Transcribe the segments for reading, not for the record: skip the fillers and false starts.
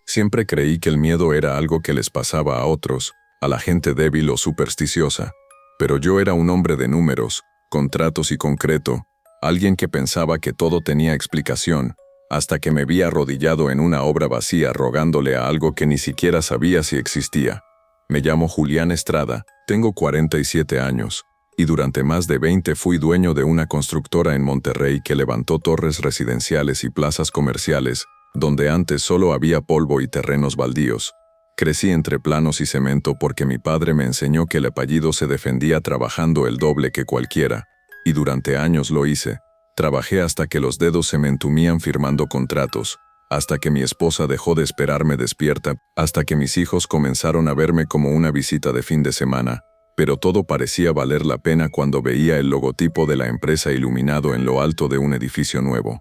Siempre creí que el miedo era algo que les pasaba a otros, a la gente débil o supersticiosa. Pero yo era un hombre de números, contratos y concreto, alguien que pensaba que todo tenía explicación, hasta que me vi arrodillado en una obra vacía rogándole a algo que ni siquiera sabía si existía. Me llamo Julián Estrada, tengo 47 años, y durante más de 20 fui dueño de una constructora en Monterrey que levantó torres residenciales y plazas comerciales, donde antes solo había polvo y terrenos baldíos. Crecí entre planos y cemento porque mi padre me enseñó que el apellido se defendía trabajando el doble que cualquiera, y durante años lo hice. Trabajé hasta que los dedos se me entumían firmando contratos, hasta que mi esposa dejó de esperarme despierta, hasta que mis hijos comenzaron a verme como una visita de fin de semana, pero todo parecía valer la pena cuando veía el logotipo de la empresa iluminado en lo alto de un edificio nuevo.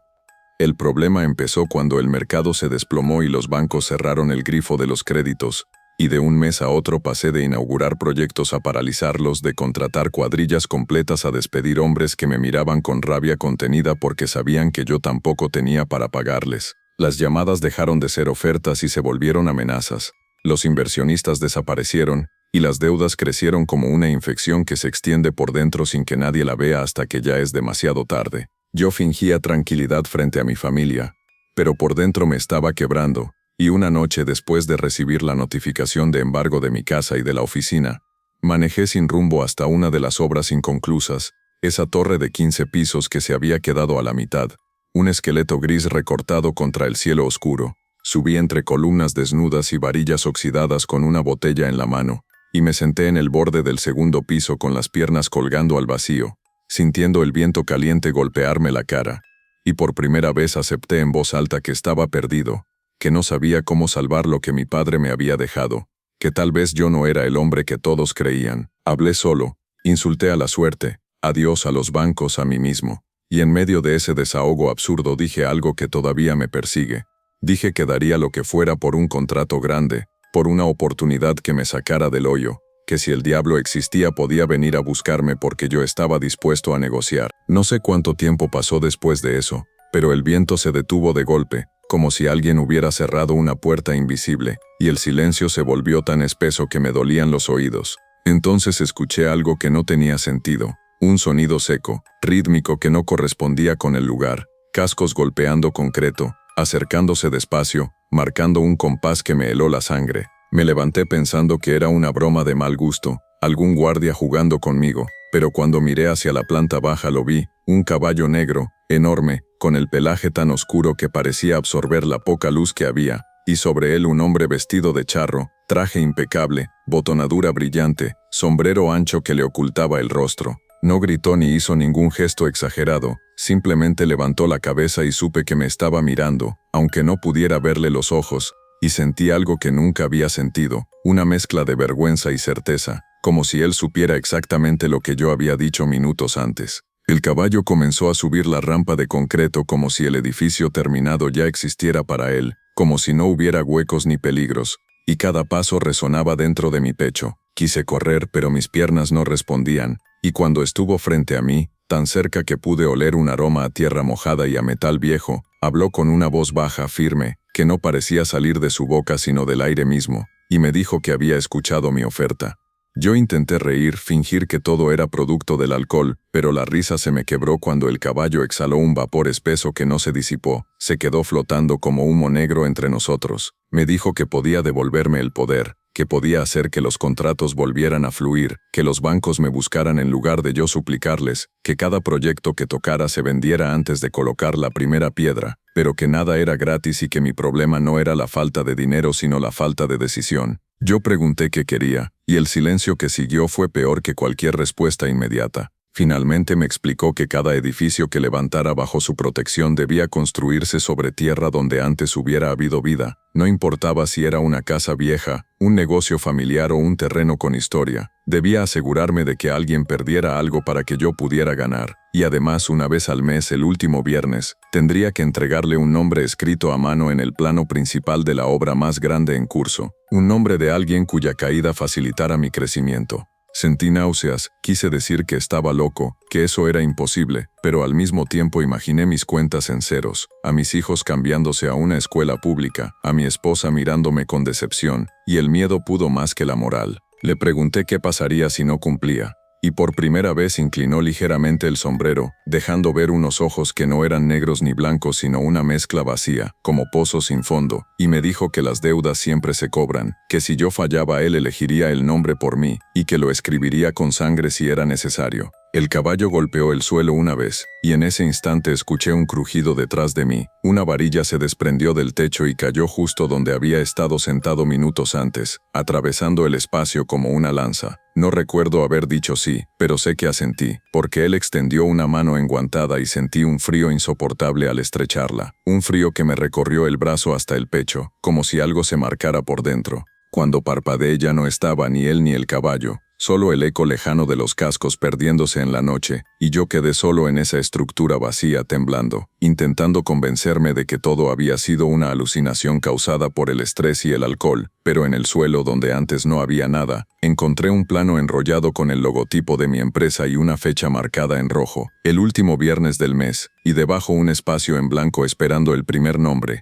El problema empezó cuando el mercado se desplomó y los bancos cerraron el grifo de los créditos, y de un mes a otro pasé de inaugurar proyectos a paralizarlos, de contratar cuadrillas completas a despedir hombres que me miraban con rabia contenida porque sabían que yo tampoco tenía para pagarles. Las llamadas dejaron de ser ofertas y se volvieron amenazas. Los inversionistas desaparecieron, y las deudas crecieron como una infección que se extiende por dentro sin que nadie la vea hasta que ya es demasiado tarde. Yo fingía tranquilidad frente a mi familia, pero por dentro me estaba quebrando. Y una noche después de recibir la notificación de embargo de mi casa y de la oficina, manejé sin rumbo hasta una de las obras inconclusas, esa torre de 15 pisos que se había quedado a la mitad, un esqueleto gris recortado contra el cielo oscuro. Subí entre columnas desnudas y varillas oxidadas con una botella en la mano, y me senté en el borde del segundo piso con las piernas colgando al vacío, sintiendo el viento caliente golpearme la cara, y por primera vez acepté en voz alta que estaba perdido, que no sabía cómo salvar lo que mi padre me había dejado, que tal vez yo no era el hombre que todos creían. Hablé solo, insulté a la suerte, a Dios, a los bancos, a mí mismo, y en medio de ese desahogo absurdo dije algo que todavía me persigue. Dije que daría lo que fuera por un contrato grande, por una oportunidad que me sacara del hoyo, que si el diablo existía podía venir a buscarme porque yo estaba dispuesto a negociar. No sé cuánto tiempo pasó después de eso, pero el viento se detuvo de golpe, como si alguien hubiera cerrado una puerta invisible, y el silencio se volvió tan espeso que me dolían los oídos. Entonces escuché algo que no tenía sentido, un sonido seco, rítmico que no correspondía con el lugar, cascos golpeando concreto, acercándose despacio, marcando un compás que me heló la sangre. Me levanté pensando que era una broma de mal gusto, algún guardia jugando conmigo, pero cuando miré hacia la planta baja lo vi, un caballo negro, enorme, con el pelaje tan oscuro que parecía absorber la poca luz que había, y sobre él un hombre vestido de charro, traje impecable, botonadura brillante, sombrero ancho que le ocultaba el rostro. No gritó ni hizo ningún gesto exagerado, simplemente levantó la cabeza y supe que me estaba mirando, aunque no pudiera verle los ojos, y sentí algo que nunca había sentido, una mezcla de vergüenza y certeza, como si él supiera exactamente lo que yo había dicho minutos antes. El caballo comenzó a subir la rampa de concreto como si el edificio terminado ya existiera para él, como si no hubiera huecos ni peligros, y cada paso resonaba dentro de mi pecho. Quise correr, pero mis piernas no respondían, y cuando estuvo frente a mí, tan cerca que pude oler un aroma a tierra mojada y a metal viejo, habló con una voz baja, firme, que no parecía salir de su boca sino del aire mismo, y me dijo que había escuchado mi oferta. Yo intenté reír, fingir que todo era producto del alcohol, pero la risa se me quebró cuando el caballo exhaló un vapor espeso que no se disipó, se quedó flotando como humo negro entre nosotros. Me dijo que podía devolverme el poder, que podía hacer que los contratos volvieran a fluir, que los bancos me buscaran en lugar de yo suplicarles, que cada proyecto que tocara se vendiera antes de colocar la primera piedra, pero que nada era gratis y que mi problema no era la falta de dinero sino la falta de decisión. Yo pregunté qué quería, y el silencio que siguió fue peor que cualquier respuesta inmediata. Finalmente me explicó que cada edificio que levantara bajo su protección debía construirse sobre tierra donde antes hubiera habido vida, no importaba si era una casa vieja, un negocio familiar o un terreno con historia. Debía asegurarme de que alguien perdiera algo para que yo pudiera ganar, y además una vez al mes, el último viernes, tendría que entregarle un nombre escrito a mano en el plano principal de la obra más grande en curso, un nombre de alguien cuya caída facilitara mi crecimiento. Sentí náuseas, quise decir que estaba loco, que eso era imposible, pero al mismo tiempo imaginé mis cuentas en ceros, a mis hijos cambiándose a una escuela pública, a mi esposa mirándome con decepción, y el miedo pudo más que la moral. Le pregunté qué pasaría si no cumplía, y por primera vez inclinó ligeramente el sombrero, dejando ver unos ojos que no eran negros ni blancos sino una mezcla vacía, como pozo sin fondo, y me dijo que las deudas siempre se cobran, que si yo fallaba él elegiría el nombre por mí, y que lo escribiría con sangre si era necesario. El caballo golpeó el suelo una vez, y en ese instante escuché un crujido detrás de mí. Una varilla se desprendió del techo y cayó justo donde había estado sentado minutos antes, atravesando el espacio como una lanza. No recuerdo haber dicho sí, pero sé que asentí, porque él extendió una mano enguantada y sentí un frío insoportable al estrecharla, un frío que me recorrió el brazo hasta el pecho, como si algo se marcara por dentro. Cuando parpadeé ya no estaba ni él ni el caballo, solo el eco lejano de los cascos perdiéndose en la noche, y yo quedé solo en esa estructura vacía temblando, intentando convencerme de que todo había sido una alucinación causada por el estrés y el alcohol, pero en el suelo donde antes no había nada, encontré un plano enrollado con el logotipo de mi empresa y una fecha marcada en rojo, el último viernes del mes, y debajo un espacio en blanco esperando el primer nombre.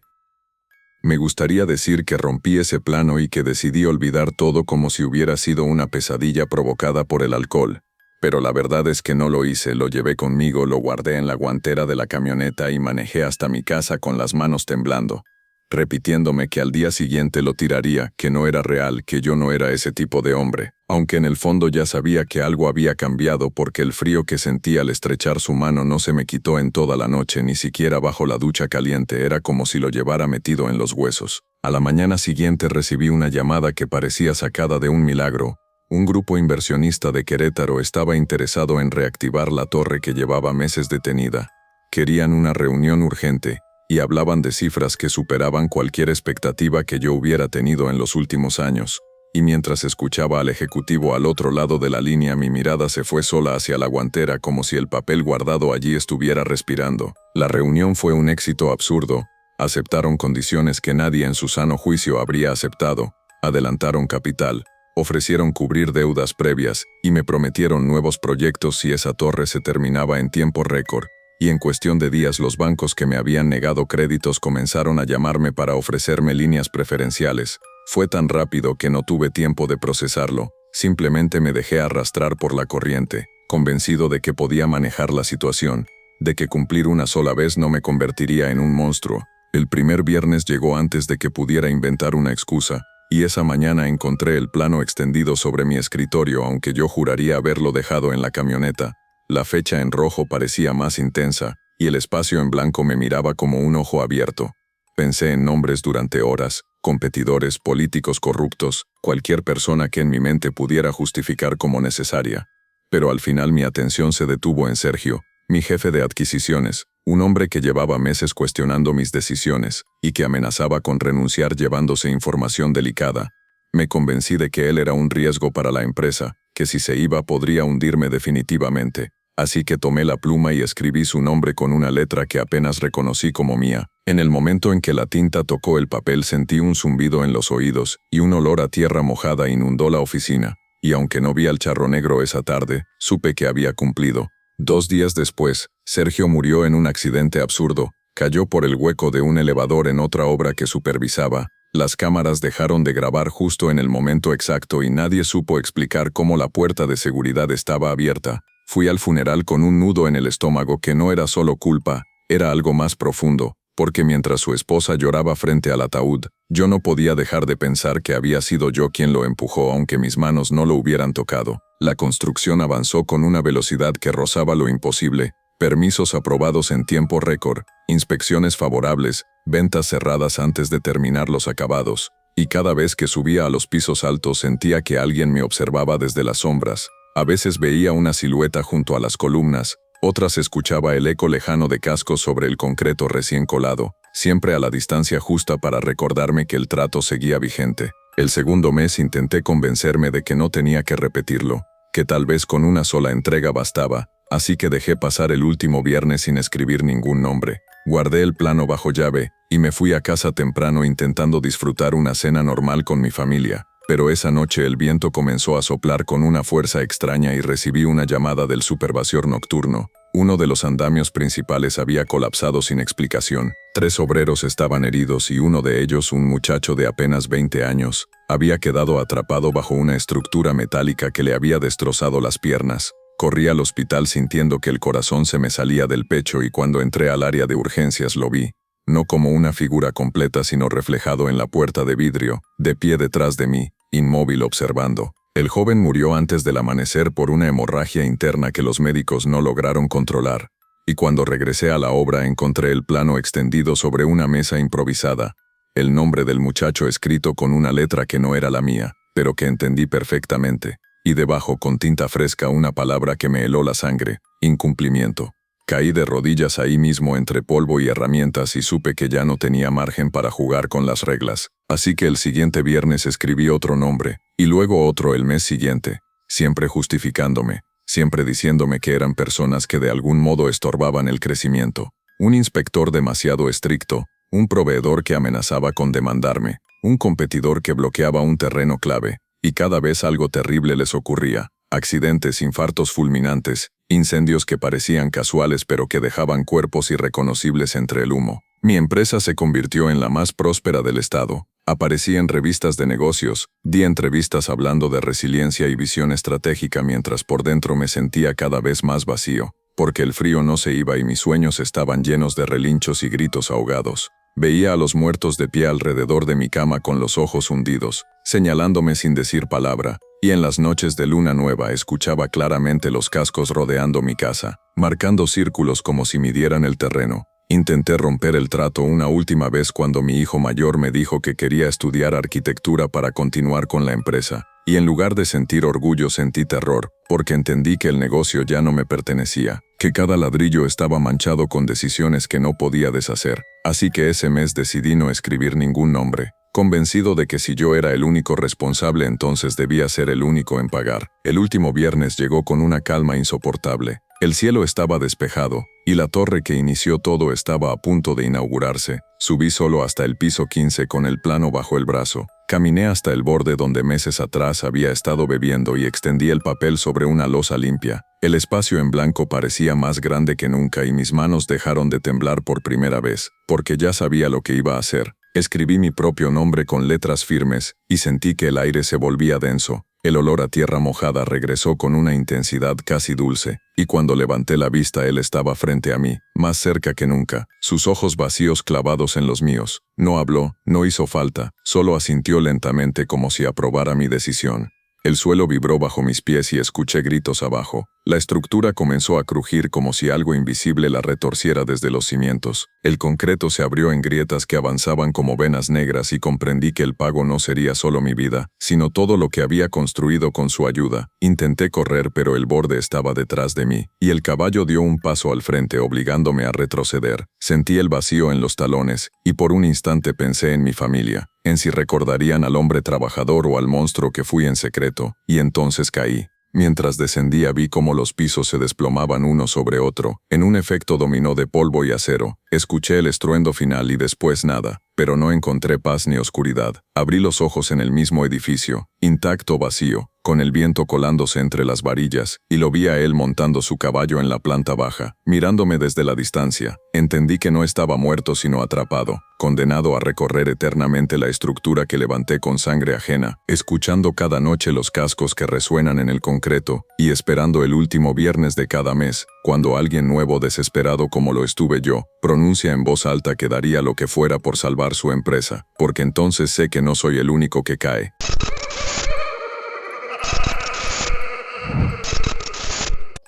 Me gustaría decir que rompí ese plano y que decidí olvidar todo como si hubiera sido una pesadilla provocada por el alcohol. Pero la verdad es que no lo hice, lo llevé conmigo, lo guardé en la guantera de la camioneta y manejé hasta mi casa con las manos temblando, repitiéndome que al día siguiente lo tiraría, que no era real, que yo no era ese tipo de hombre, aunque en el fondo ya sabía que algo había cambiado porque el frío que sentí al estrechar su mano no se me quitó en toda la noche, ni siquiera bajo la ducha caliente, era como si lo llevara metido en los huesos. A la mañana siguiente recibí una llamada que parecía sacada de un milagro. Un grupo inversionista de Querétaro estaba interesado en reactivar la torre que llevaba meses detenida. Querían una reunión urgente, y hablaban de cifras que superaban cualquier expectativa que yo hubiera tenido en los últimos años. Y mientras escuchaba al ejecutivo al otro lado de la línea, mi mirada se fue sola hacia la guantera como si el papel guardado allí estuviera respirando. La reunión fue un éxito absurdo. Aceptaron condiciones que nadie en su sano juicio habría aceptado. Adelantaron capital, ofrecieron cubrir deudas previas y me prometieron nuevos proyectos si esa torre se terminaba en tiempo récord. Y en cuestión de días los bancos que me habían negado créditos comenzaron a llamarme para ofrecerme líneas preferenciales. Fue tan rápido que no tuve tiempo de procesarlo, simplemente me dejé arrastrar por la corriente, convencido de que podía manejar la situación, de que cumplir una sola vez no me convertiría en un monstruo. El primer viernes llegó antes de que pudiera inventar una excusa, y esa mañana encontré el plano extendido sobre mi escritorio, aunque yo juraría haberlo dejado en la camioneta. La fecha en rojo parecía más intensa, y el espacio en blanco me miraba como un ojo abierto. Pensé en nombres durante horas, competidores, políticos corruptos, cualquier persona que en mi mente pudiera justificar como necesaria. Pero al final mi atención se detuvo en Sergio, mi jefe de adquisiciones, un hombre que llevaba meses cuestionando mis decisiones, y que amenazaba con renunciar llevándose información delicada. Me convencí de que él era un riesgo para la empresa, que si se iba podría hundirme definitivamente. Así que tomé la pluma y escribí su nombre con una letra que apenas reconocí como mía. En el momento en que la tinta tocó el papel sentí un zumbido en los oídos, y un olor a tierra mojada inundó la oficina. Y aunque no vi al charro negro esa tarde, supe que había cumplido. 2 días después, Sergio murió en un accidente absurdo. Cayó por el hueco de un elevador en otra obra que supervisaba. Las cámaras dejaron de grabar justo en el momento exacto y nadie supo explicar cómo la puerta de seguridad estaba abierta. Fui al funeral con un nudo en el estómago que no era solo culpa, era algo más profundo, porque mientras su esposa lloraba frente al ataúd, yo no podía dejar de pensar que había sido yo quien lo empujó aunque mis manos no lo hubieran tocado. La construcción avanzó con una velocidad que rozaba lo imposible, permisos aprobados en tiempo récord, inspecciones favorables, ventas cerradas antes de terminar los acabados, y cada vez que subía a los pisos altos sentía que alguien me observaba desde las sombras. A veces veía una silueta junto a las columnas, otras escuchaba el eco lejano de cascos sobre el concreto recién colado, siempre a la distancia justa para recordarme que el trato seguía vigente. El segundo mes intenté convencerme de que no tenía que repetirlo, que tal vez con una sola entrega bastaba, así que dejé pasar el último viernes sin escribir ningún nombre. Guardé el plano bajo llave, y me fui a casa temprano intentando disfrutar una cena normal con mi familia. pero esa noche el viento comenzó a soplar con una fuerza extraña y recibí una llamada del supervisor nocturno. Uno de los andamios principales había colapsado sin explicación. 3 obreros estaban heridos y uno de ellos, un muchacho de apenas 20 años, había quedado atrapado bajo una estructura metálica que le había destrozado las piernas. Corrí al hospital sintiendo que el corazón se me salía del pecho y cuando entré al área de urgencias lo vi, no como una figura completa sino reflejado en la puerta de vidrio, de pie detrás de mí, inmóvil observando. El joven murió antes del amanecer por una hemorragia interna que los médicos no lograron controlar, y cuando regresé a la obra encontré el plano extendido sobre una mesa improvisada, el nombre del muchacho escrito con una letra que no era la mía, pero que entendí perfectamente, y debajo con tinta fresca una palabra que me heló la sangre: incumplimiento. Caí de rodillas ahí mismo entre polvo y herramientas y supe que ya no tenía margen para jugar con las reglas. Así que el siguiente viernes escribí otro nombre, y luego otro el mes siguiente, siempre justificándome, siempre diciéndome que eran personas que de algún modo estorbaban el crecimiento. Un inspector demasiado estricto, un proveedor que amenazaba con demandarme, un competidor que bloqueaba un terreno clave, y cada vez algo terrible les ocurría. Accidentes, infartos fulminantes, incendios que parecían casuales pero que dejaban cuerpos irreconocibles entre el humo. Mi empresa se convirtió en la más próspera del estado. Aparecí en revistas de negocios, di entrevistas hablando de resiliencia y visión estratégica mientras por dentro me sentía cada vez más vacío, porque el frío no se iba y mis sueños estaban llenos de relinchos y gritos ahogados. Veía a los muertos de pie alrededor de mi cama con los ojos hundidos, señalándome sin decir palabra, y en las noches de luna nueva escuchaba claramente los cascos rodeando mi casa, marcando círculos como si midieran el terreno. Intenté romper el trato una última vez cuando mi hijo mayor me dijo que quería estudiar arquitectura para continuar con la empresa, y en lugar de sentir orgullo sentí terror, porque entendí que el negocio ya no me pertenecía, que cada ladrillo estaba manchado con decisiones que no podía deshacer. Así que ese mes decidí no escribir ningún nombre, convencido de que si yo era el único responsable entonces debía ser el único en pagar. El último viernes llegó con una calma insoportable. El cielo estaba despejado, y la torre que inició todo estaba a punto de inaugurarse. Subí solo hasta el piso 15 con el plano bajo el brazo. Caminé hasta el borde donde meses atrás había estado bebiendo y extendí el papel sobre una losa limpia. El espacio en blanco parecía más grande que nunca y mis manos dejaron de temblar por primera vez, porque ya sabía lo que iba a hacer. Escribí mi propio nombre con letras firmes, y sentí que el aire se volvía denso. El olor a tierra mojada regresó con una intensidad casi dulce, y cuando levanté la vista él estaba frente a mí, más cerca que nunca, sus ojos vacíos clavados en los míos. No habló, no hizo falta, solo asintió lentamente como si aprobara mi decisión. El suelo vibró bajo mis pies y escuché gritos abajo. La estructura comenzó a crujir como si algo invisible la retorciera desde los cimientos. El concreto se abrió en grietas que avanzaban como venas negras y comprendí que el pago no sería solo mi vida, sino todo lo que había construido con su ayuda. Intenté correr pero el borde estaba detrás de mí, y el caballo dio un paso al frente obligándome a retroceder. Sentí el vacío en los talones, y por un instante pensé en mi familia, en si recordarían al hombre trabajador o al monstruo que fui en secreto, y entonces caí. Mientras descendía vi cómo los pisos se desplomaban uno sobre otro, en un efecto dominó de polvo y acero. Escuché el estruendo final y después nada, pero no encontré paz ni oscuridad. Abrí los ojos en el mismo edificio, intacto vacío, con el viento colándose entre las varillas, y lo vi a él montando su caballo en la planta baja, mirándome desde la distancia. Entendí que no estaba muerto sino atrapado, condenado a recorrer eternamente la estructura que levanté con sangre ajena, escuchando cada noche los cascos que resuenan en el concreto, y esperando el último viernes de cada mes, cuando alguien nuevo desesperado como lo estuve yo, pronuncia en voz alta que daría lo que fuera por salvar su empresa, porque entonces sé que no soy el único que cae.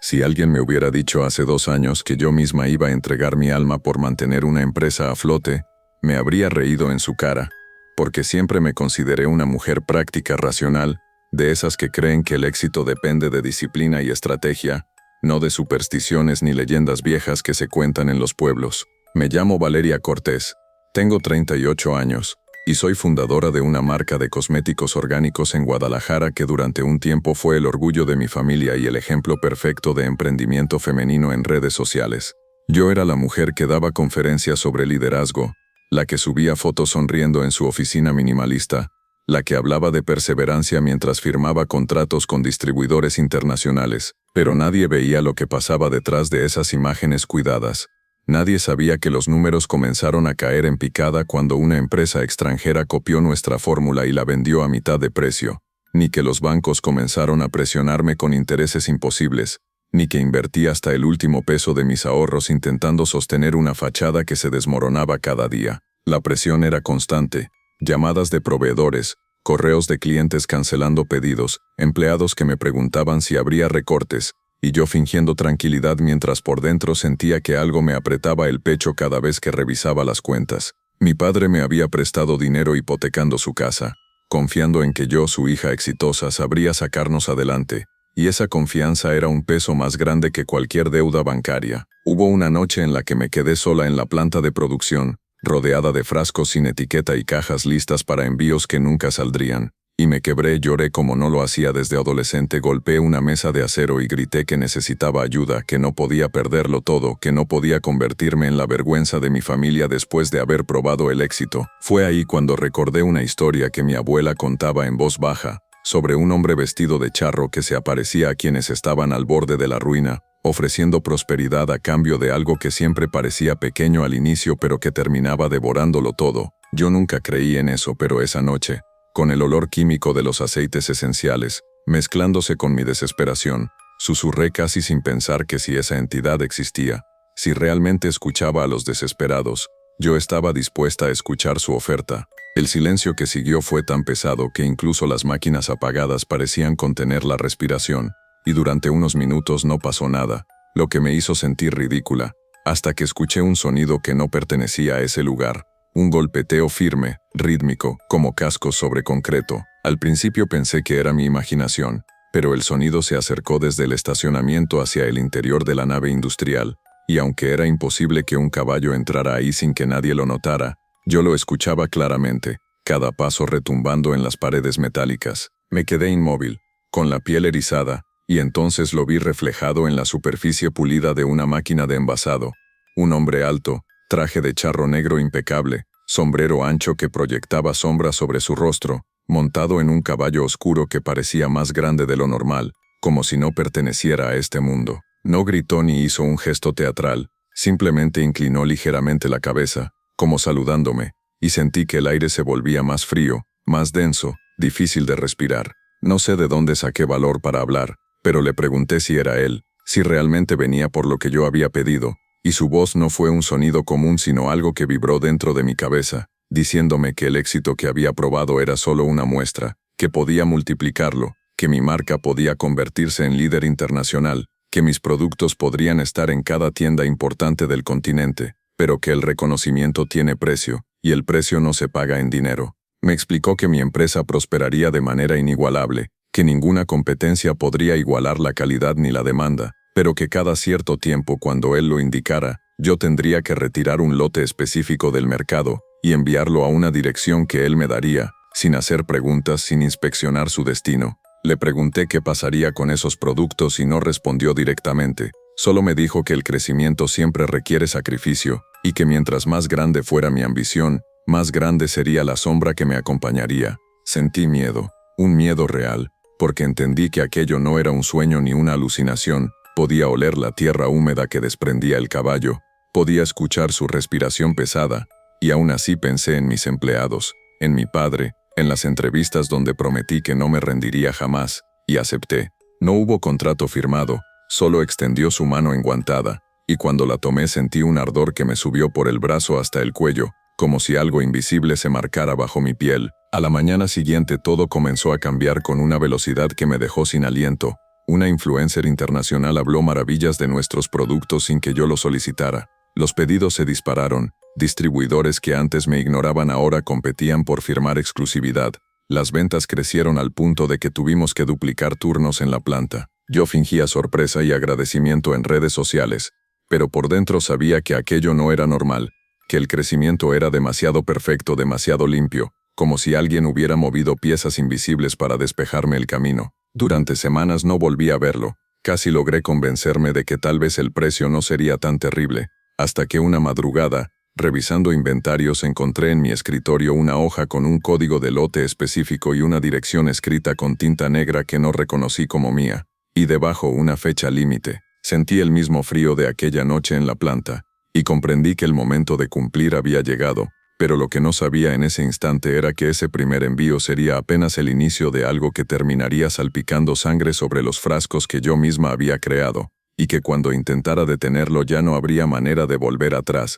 Si alguien me hubiera dicho hace 2 años que yo misma iba a entregar mi alma por mantener una empresa a flote, me habría reído en su cara, porque siempre me consideré una mujer práctica, racional, de esas que creen que el éxito depende de disciplina y estrategia, no de supersticiones ni leyendas viejas que se cuentan en los pueblos. Me llamo Valeria Cortés, tengo 38 años, y soy fundadora de una marca de cosméticos orgánicos en Guadalajara que durante un tiempo fue el orgullo de mi familia y el ejemplo perfecto de emprendimiento femenino en redes sociales. Yo era la mujer que daba conferencias sobre liderazgo, la que subía fotos sonriendo en su oficina minimalista, la que hablaba de perseverancia mientras firmaba contratos con distribuidores internacionales, pero nadie veía lo que pasaba detrás de esas imágenes cuidadas. Nadie sabía que los números comenzaron a caer en picada cuando una empresa extranjera copió nuestra fórmula y la vendió a mitad de precio, ni que los bancos comenzaron a presionarme con intereses imposibles, ni que invertí hasta el último peso de mis ahorros intentando sostener una fachada que se desmoronaba cada día. La presión era constante, llamadas de proveedores, correos de clientes cancelando pedidos, empleados que me preguntaban si habría recortes, y yo fingiendo tranquilidad mientras por dentro sentía que algo me apretaba el pecho cada vez que revisaba las cuentas. Mi padre me había prestado dinero hipotecando su casa, confiando en que yo, su hija exitosa, sabría sacarnos adelante, y esa confianza era un peso más grande que cualquier deuda bancaria. Hubo una noche en la que me quedé sola en la planta de producción, rodeada de frascos sin etiqueta y cajas listas para envíos que nunca saldrían. Y me quebré, lloré como no lo hacía desde adolescente, golpeé una mesa de acero y grité que necesitaba ayuda, que no podía perderlo todo, que no podía convertirme en la vergüenza de mi familia después de haber probado el éxito. Fue ahí cuando recordé una historia que mi abuela contaba en voz baja, sobre un hombre vestido de charro que se aparecía a quienes estaban al borde de la ruina, ofreciendo prosperidad a cambio de algo que siempre parecía pequeño al inicio pero que terminaba devorándolo todo. Yo nunca creí en eso, pero esa noche, con el olor químico de los aceites esenciales, mezclándose con mi desesperación, susurré casi sin pensar que si esa entidad existía, si realmente escuchaba a los desesperados, yo estaba dispuesta a escuchar su oferta. El silencio que siguió fue tan pesado que incluso las máquinas apagadas parecían contener la respiración, y durante unos minutos no pasó nada, lo que me hizo sentir ridícula, hasta que escuché un sonido que no pertenecía a ese lugar. Un golpeteo firme, rítmico, como cascos sobre concreto. Al principio pensé que era mi imaginación, pero el sonido se acercó desde el estacionamiento hacia el interior de la nave industrial, y aunque era imposible que un caballo entrara ahí sin que nadie lo notara, yo lo escuchaba claramente, cada paso retumbando en las paredes metálicas. Me quedé inmóvil, con la piel erizada, y entonces lo vi reflejado en la superficie pulida de una máquina de envasado. Un hombre alto, traje de charro negro impecable, sombrero ancho que proyectaba sombra sobre su rostro, montado en un caballo oscuro que parecía más grande de lo normal, como si no perteneciera a este mundo. No gritó ni hizo un gesto teatral, simplemente inclinó ligeramente la cabeza, como saludándome, y sentí que el aire se volvía más frío, más denso, difícil de respirar. No sé de dónde saqué valor para hablar, pero le pregunté si era él, si realmente venía por lo que yo había pedido, y su voz no fue un sonido común sino algo que vibró dentro de mi cabeza, diciéndome que el éxito que había probado era solo una muestra, que podía multiplicarlo, que mi marca podía convertirse en líder internacional, que mis productos podrían estar en cada tienda importante del continente, pero que el reconocimiento tiene precio, y el precio no se paga en dinero. Me explicó que mi empresa prosperaría de manera inigualable, que ninguna competencia podría igualar la calidad ni la demanda, pero que cada cierto tiempo, cuando él lo indicara, yo tendría que retirar un lote específico del mercado y enviarlo a una dirección que él me daría, sin hacer preguntas, sin inspeccionar su destino. Le pregunté qué pasaría con esos productos y no respondió directamente. Solo me dijo que el crecimiento siempre requiere sacrificio y que mientras más grande fuera mi ambición, más grande sería la sombra que me acompañaría. Sentí miedo, un miedo real, porque entendí que aquello no era un sueño ni una alucinación. Podía oler la tierra húmeda que desprendía el caballo, podía escuchar su respiración pesada, y aún así pensé en mis empleados, en mi padre, en las entrevistas donde prometí que no me rendiría jamás, y acepté. No hubo contrato firmado, solo extendió su mano enguantada, y cuando la tomé sentí un ardor que me subió por el brazo hasta el cuello, como si algo invisible se marcara bajo mi piel. A la mañana siguiente todo comenzó a cambiar con una velocidad que me dejó sin aliento. Una influencer internacional habló maravillas de nuestros productos sin que yo lo solicitara. Los pedidos se dispararon. Distribuidores que antes me ignoraban ahora competían por firmar exclusividad. Las ventas crecieron al punto de que tuvimos que duplicar turnos en la planta. Yo fingía sorpresa y agradecimiento en redes sociales, pero por dentro sabía que aquello no era normal, que el crecimiento era demasiado perfecto, demasiado limpio, como si alguien hubiera movido piezas invisibles para despejarme el camino. Durante semanas no volví a verlo. Casi logré convencerme de que tal vez el precio no sería tan terrible, hasta que una madrugada, Revisando inventarios encontré en mi escritorio una hoja con un código de lote específico y una dirección escrita con tinta negra que no reconocí como mía, y debajo una fecha límite. Sentí el mismo frío de aquella noche en la planta, y comprendí que el momento de cumplir había llegado, pero lo que no sabía en ese instante era que ese primer envío sería apenas el inicio de algo que terminaría salpicando sangre sobre los frascos que yo misma había creado, y que cuando intentara detenerlo ya no habría manera de volver atrás.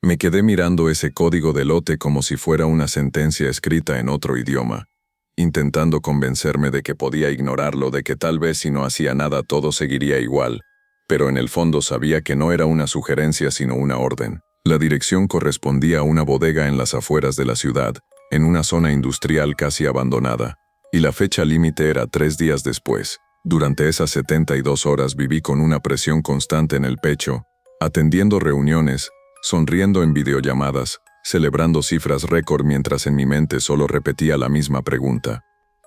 Me quedé mirando ese código de lote como si fuera una sentencia escrita en otro idioma, intentando convencerme de que podía ignorarlo, de que tal vez si no hacía nada todo seguiría igual, pero en el fondo sabía que no era una sugerencia sino una orden. La dirección correspondía a una bodega en las afueras de la ciudad, en una zona industrial casi abandonada, y la fecha límite era 3 días después. Durante esas 72 horas viví con una presión constante en el pecho, atendiendo reuniones, sonriendo en videollamadas, celebrando cifras récord mientras en mi mente solo repetía la misma pregunta.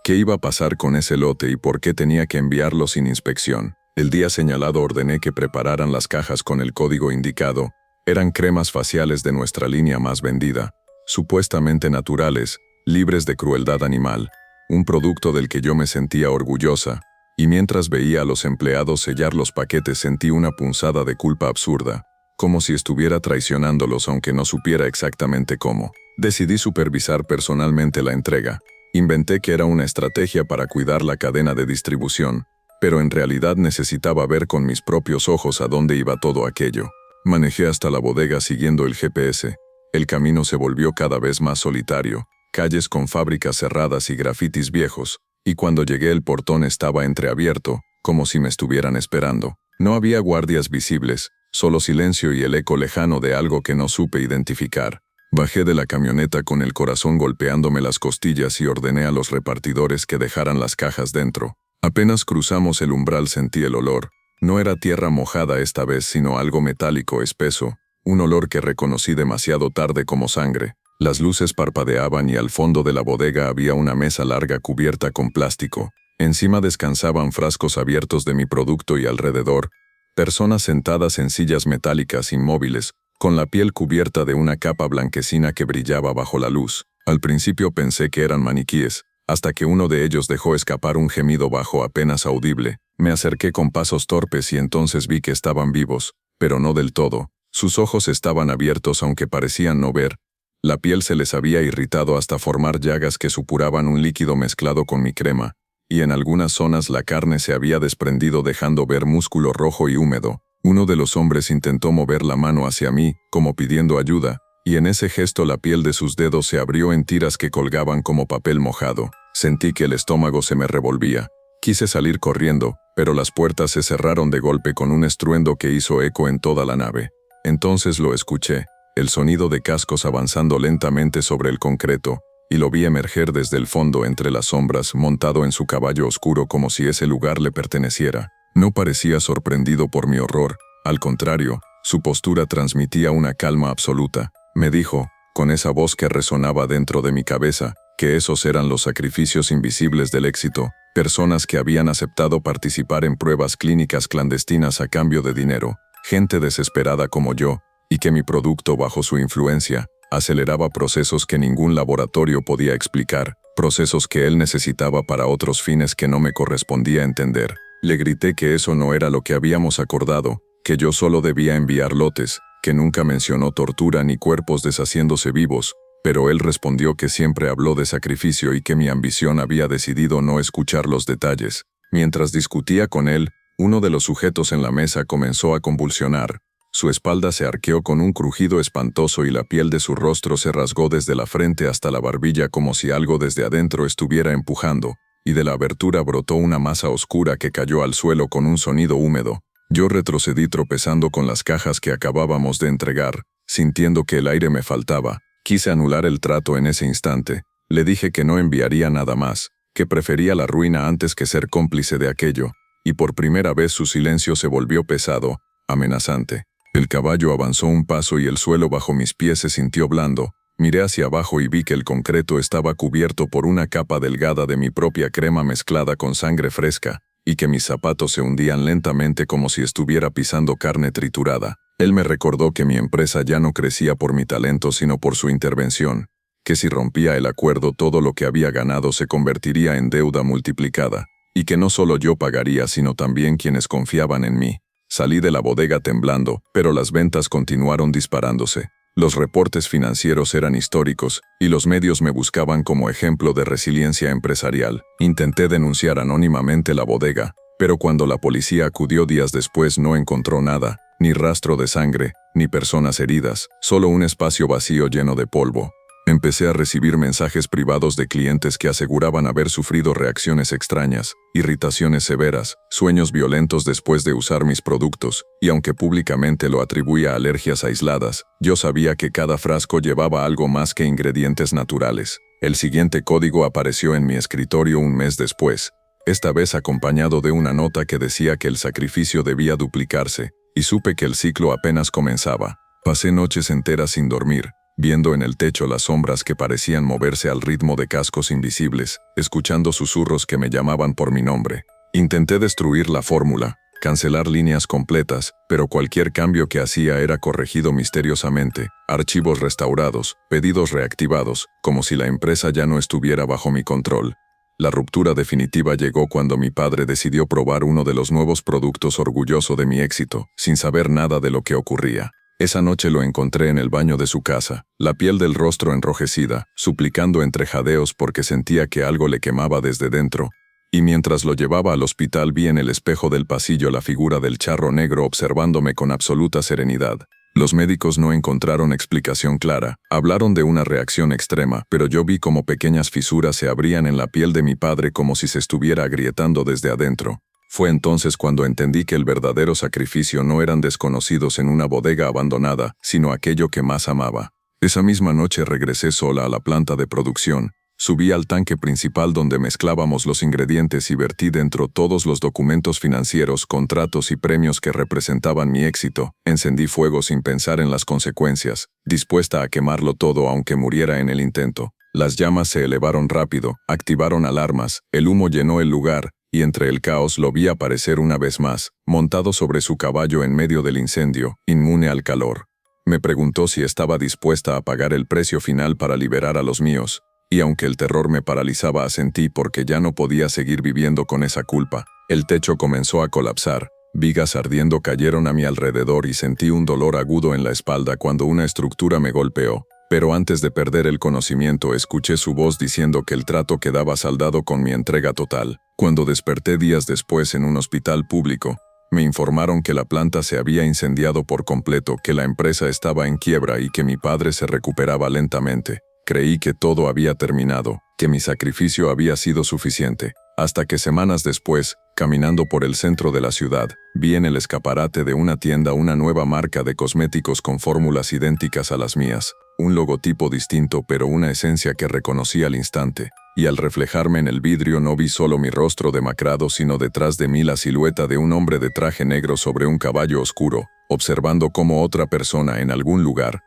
¿Qué iba a pasar con ese lote y por qué tenía que enviarlo sin inspección? El día señalado ordené que prepararan las cajas con el código indicado. Eran cremas faciales de nuestra línea más vendida, supuestamente naturales, libres de crueldad animal, un producto del que yo me sentía orgullosa, y mientras veía a los empleados sellar los paquetes sentí una punzada de culpa absurda, como si estuviera traicionándolos aunque no supiera exactamente cómo. Decidí supervisar personalmente la entrega. Inventé que era una estrategia para cuidar la cadena de distribución, pero en realidad necesitaba ver con mis propios ojos a dónde iba todo aquello. Manejé hasta la bodega siguiendo el GPS. El camino se volvió cada vez más solitario, calles con fábricas cerradas y grafitis viejos, y cuando llegué el portón estaba entreabierto, como si me estuvieran esperando. No había guardias visibles, solo silencio y el eco lejano de algo que no supe identificar. Bajé de la camioneta con el corazón golpeándome las costillas y ordené a los repartidores que dejaran las cajas dentro. Apenas cruzamos el umbral sentí el olor. No era tierra mojada esta vez, sino algo metálico espeso, un olor que reconocí demasiado tarde como sangre. Las luces parpadeaban y al fondo de la bodega había una mesa larga cubierta con plástico. Encima descansaban frascos abiertos de mi producto y alrededor, personas sentadas en sillas metálicas inmóviles, con la piel cubierta de una capa blanquecina que brillaba bajo la luz. Al principio pensé que eran maniquíes, hasta que uno de ellos dejó escapar un gemido bajo apenas audible. Me acerqué con pasos torpes y entonces vi que estaban vivos, pero no del todo. Sus ojos estaban abiertos aunque parecían no ver. La piel se les había irritado hasta formar llagas que supuraban un líquido mezclado con mi crema, y en algunas zonas la carne se había desprendido dejando ver músculo rojo y húmedo. Uno de los hombres intentó mover la mano hacia mí, como pidiendo ayuda, y en ese gesto la piel de sus dedos se abrió en tiras que colgaban como papel mojado. Sentí que el estómago se me revolvía. Quise salir corriendo, pero las puertas se cerraron de golpe con un estruendo que hizo eco en toda la nave. Entonces lo escuché, el sonido de cascos avanzando lentamente sobre el concreto, y lo vi emerger desde el fondo entre las sombras, montado en su caballo oscuro como si ese lugar le perteneciera. No parecía sorprendido por mi horror, al contrario, su postura transmitía una calma absoluta. Me dijo, con esa voz que resonaba dentro de mi cabeza, que esos eran los sacrificios invisibles del éxito, personas que habían aceptado participar en pruebas clínicas clandestinas a cambio de dinero, gente desesperada como yo, y que mi producto bajo su influencia aceleraba procesos que ningún laboratorio podía explicar, procesos que él necesitaba para otros fines que no me correspondía entender. Le grité que eso no era lo que habíamos acordado, que yo solo debía enviar lotes, que nunca mencionó tortura ni cuerpos deshaciéndose vivos, pero él respondió que siempre habló de sacrificio y que mi ambición había decidido no escuchar los detalles. Mientras discutía con él, uno de los sujetos en la mesa comenzó a convulsionar. Su espalda se arqueó con un crujido espantoso y la piel de su rostro se rasgó desde la frente hasta la barbilla como si algo desde adentro estuviera empujando, y de la abertura brotó una masa oscura que cayó al suelo con un sonido húmedo. Yo retrocedí tropezando con las cajas que acabábamos de entregar, sintiendo que el aire me faltaba. Quise anular el trato en ese instante. Le dije que no enviaría nada más, que prefería la ruina antes que ser cómplice de aquello, y por primera vez su silencio se volvió pesado, amenazante. El caballo avanzó un paso y el suelo bajo mis pies se sintió blando. Miré hacia abajo y vi que el concreto estaba cubierto por una capa delgada de mi propia crema mezclada con sangre fresca, y que mis zapatos se hundían lentamente como si estuviera pisando carne triturada. Él me recordó que mi empresa ya no crecía por mi talento sino por su intervención, que si rompía el acuerdo todo lo que había ganado se convertiría en deuda multiplicada, y que no solo yo pagaría sino también quienes confiaban en mí. Salí de la bodega temblando, pero las ventas continuaron disparándose. Los reportes financieros eran históricos, y los medios me buscaban como ejemplo de resiliencia empresarial. Intenté denunciar anónimamente la bodega, pero cuando la policía acudió días después no encontró nada, ni rastro de sangre, ni personas heridas, solo un espacio vacío lleno de polvo. Empecé a recibir mensajes privados de clientes que aseguraban haber sufrido reacciones extrañas, irritaciones severas, sueños violentos después de usar mis productos, y aunque públicamente lo atribuía a alergias aisladas, yo sabía que cada frasco llevaba algo más que ingredientes naturales. El siguiente código apareció en mi escritorio un mes después, esta vez acompañado de una nota que decía que el sacrificio debía duplicarse, y supe que el ciclo apenas comenzaba. Pasé noches enteras sin dormir, viendo en el techo las sombras que parecían moverse al ritmo de cascos invisibles, escuchando susurros que me llamaban por mi nombre. Intenté destruir la fórmula, cancelar líneas completas, pero cualquier cambio que hacía era corregido misteriosamente, archivos restaurados, pedidos reactivados, como si la empresa ya no estuviera bajo mi control. La ruptura definitiva llegó cuando mi padre decidió probar uno de los nuevos productos orgulloso de mi éxito, sin saber nada de lo que ocurría. Esa noche lo encontré en el baño de su casa, la piel del rostro enrojecida, suplicando entre jadeos porque sentía que algo le quemaba desde dentro. Y mientras lo llevaba al hospital vi en el espejo del pasillo la figura del charro negro observándome con absoluta serenidad. Los médicos no encontraron explicación clara, hablaron de una reacción extrema, pero yo vi como pequeñas fisuras se abrían en la piel de mi padre como si se estuviera agrietando desde adentro. Fue entonces cuando entendí que el verdadero sacrificio no eran desconocidos en una bodega abandonada, sino aquello que más amaba. Esa misma noche regresé sola a la planta de producción, subí al tanque principal donde mezclábamos los ingredientes y vertí dentro todos los documentos financieros, contratos y premios que representaban mi éxito. Encendí fuego sin pensar en las consecuencias, dispuesta a quemarlo todo aunque muriera en el intento. Las llamas se elevaron rápido, activaron alarmas, el humo llenó el lugar, y entre el caos lo vi aparecer una vez más, montado sobre su caballo en medio del incendio, inmune al calor. Me preguntó si estaba dispuesta a pagar el precio final para liberar a los míos, y aunque el terror me paralizaba asentí porque ya no podía seguir viviendo con esa culpa. El techo comenzó a colapsar, vigas ardiendo cayeron a mi alrededor y sentí un dolor agudo en la espalda cuando una estructura me golpeó. Pero antes de perder el conocimiento escuché su voz diciendo que el trato quedaba saldado con mi entrega total. Cuando desperté días después en un hospital público, me informaron que la planta se había incendiado por completo, que la empresa estaba en quiebra y que mi padre se recuperaba lentamente. Creí que todo había terminado, que mi sacrificio había sido suficiente, hasta que semanas después, caminando por el centro de la ciudad, vi en el escaparate de una tienda una nueva marca de cosméticos con fórmulas idénticas a las mías. Un logotipo distinto pero una esencia que reconocí al instante, y al reflejarme en el vidrio no vi solo mi rostro demacrado sino detrás de mí la silueta de un hombre de traje negro sobre un caballo oscuro, observando cómo otra persona en algún lugar.